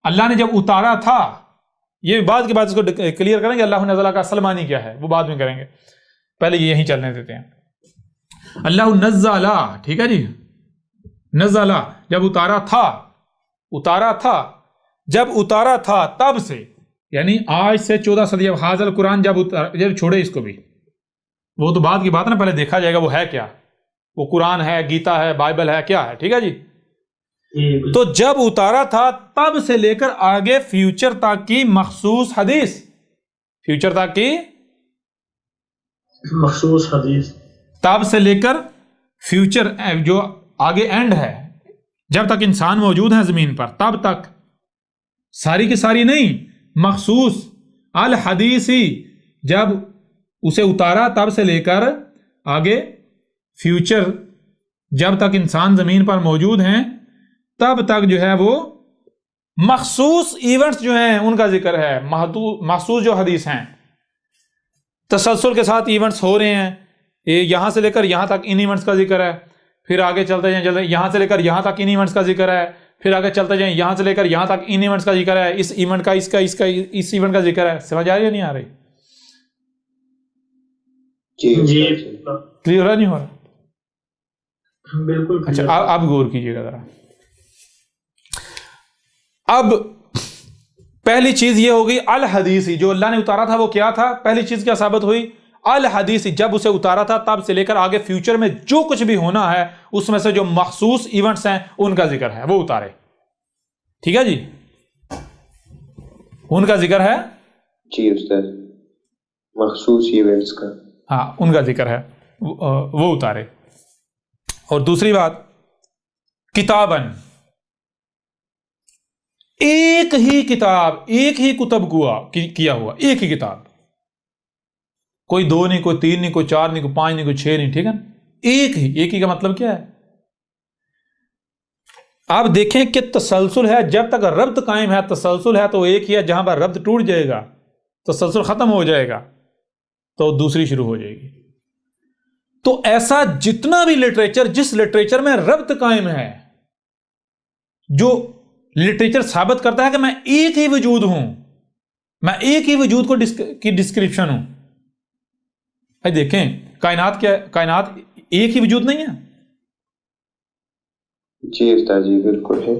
اللہ نے جب اتارا تھا. یہ بعد کے بعد اس کو کلیئر کریں گے اللہ نزل کا اصل معنی کیا ہے، وہ بعد میں کریں گے، پہلے یہیں چلنے دیتے ہیں. اللہ نزل، ٹھیک ہے جی، نزل جب اتارا تھا، اتارا تھا، جب اتارا تھا تب سے، یعنی آج سے 14 صدی. اب حاضر قرآن جب چھوڑے اس کو بھی، وہ تو بعد کی بات ہے نا، پہلے دیکھا جائے گا وہ ہے کیا. وہ قرآن ہے، گیتا ہے، بائبل ہے، کیا ہے؟ ٹھیک ہے جی. تو جب اتارا تھا تب سے لے کر آگے فیوچر تک کی مخصوص حدیث، فیوچر تک کی مخصوص حدیث، تب سے لے کر فیوچر جو آگے اینڈ ہے، جب تک انسان موجود ہے زمین پر تب تک، ساری کی ساری نہیں، مخصوص الحدیثی، جب اسے اتارا تب سے لے کر آگے فیوچر، جب تک انسان زمین پر موجود ہیں تب تک جو ہے وہ مخصوص ایونٹس جو ہیں ان کا ذکر ہے. مخصوص جو حدیث ہیں، تسلسل کے ساتھ ایونٹس ہو رہے ہیں، یہاں سے لے کر یہاں تک ان ایونٹس کا ذکر ہے، پھر آگے چلتے جائیں، یہاں سے لے کر یہاں تک ان ایونٹس کا ذکر ہے، پھر آگے چلتے جائیں، یہاں سے لے کر یہاں تک ان ایونٹس کا ذکر ہے، اس ایونٹ کا، اس کا، اس کا، اس ایونٹ کا ذکر ہے. سمجھ آ رہی ہے نہیں آ رہی؟ جی کلیئر ہو رہا نہیں ہو رہا؟ بالکل. اچھا اب غور کیجئے گا ذرا. اب پہلی چیز یہ ہوگی الحدیثی، جو اللہ نے اتارا تھا وہ کیا تھا؟ پہلی چیز کیا ثابت ہوئی؟ الحدیثی، جب اسے اتارا تھا تب سے لے کر آگے فیوچر میں جو کچھ بھی ہونا ہے اس میں سے جو مخصوص ایونٹس ہیں ان کا ذکر ہے، وہ اتارے. ٹھیک ہے جی، ان کا ذکر ہے. جی استاد، مخصوص ایونٹس کا، ہاں ان کا ذکر ہے، وہ اتارے. اور دوسری بات، کتابن، ایک ہی کتاب، ایک ہی کتب کیا ہوا، ایک ہی کتاب، کوئی 2 نہیں، کوئی 3 نہیں، کوئی 4 نہیں، کوئی 5 نہیں، کوئی 6 نہیں. ٹھیک ہے نا، ایک ہی کا مطلب کیا ہے؟ آپ دیکھیں کہ تسلسل ہے، جب تک ربط قائم ہے، تسلسل ہے تو ایک ہی ہے. جہاں پر ربط ٹوٹ جائے گا، تسلسل ختم ہو جائے گا تو دوسری شروع ہو جائے گی. تو ایسا جتنا بھی لٹریچر، جس لٹریچر میں ربط قائم ہے، جو لٹریچر ثابت کرتا ہے کہ میں ایک ہی وجود ہوں، میں ایک ہی وجود کی ڈسکرپشن ہوں. دیکھیں کائنات کیا، کائنات ایک ہی وجود نہیں ہے. جی استاد جی بالکل ہے،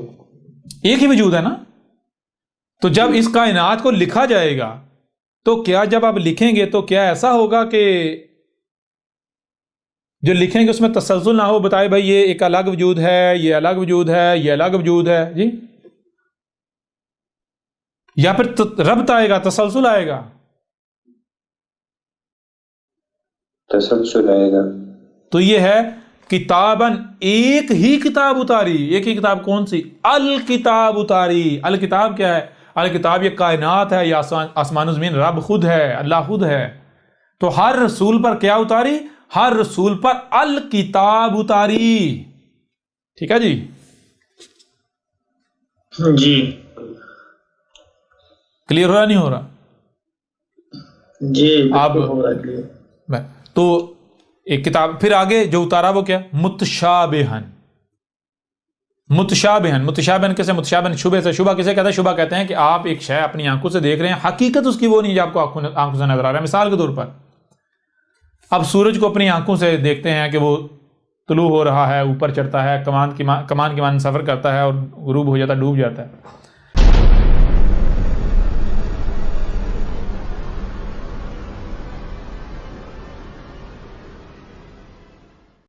ایک ہی وجود ہے نا. تو جب اس کائنات کو لکھا جائے گا تو کیا جب آپ لکھیں گے تو کیا ایسا ہوگا کہ جو لکھیں گے اس میں تسلسل نہ ہو؟ بتائے بھائی یہ ایک الگ وجود ہے، یہ الگ وجود ہے، یہ الگ وجود ہے جی، یا پھر ربط آئے گا، تسلسل آئے گا؟ تسلسل آئے گا. تو یہ ہے کتابن، ایک ہی کتاب اتاری. ایک ہی کتاب کون سی؟ الکتاب اتاری. الکتاب کیا ہے؟ الکتاب یہ کائنات ہے، یہ آسمان و زمین رب خود ہے، اللہ خود ہے. تو ہر رسول پر کیا اتاری؟ ہر رسول پر الکتاب اتاری. ٹھیک ہے جی. جی کلیئر ہو رہا نہیں ہو رہا؟ جی اب بالکل ہو رہا ہے clear. تو ایک کتاب پھر آگے جو اتارا وہ کیا؟ متشابہن. متشابہن کیسے؟ متشابہن شبہ سے. شبہ کسے کہتے ہیں؟ شبہ کہتے ہیں کہ آپ ایک شے اپنی آنکھوں سے دیکھ رہے ہیں، حقیقت اس کی وہ نہیں جو آپ کو آنکھوں سے نظر آ رہا ہے. مثال کے طور پر اب سورج کو اپنی آنکھوں سے دیکھتے ہیں کہ وہ طلوع ہو رہا ہے، اوپر چڑھتا ہے، کمان کی مانند سفر کرتا ہے اور غروب ہو جاتا ہے، ڈوب جاتا ہے.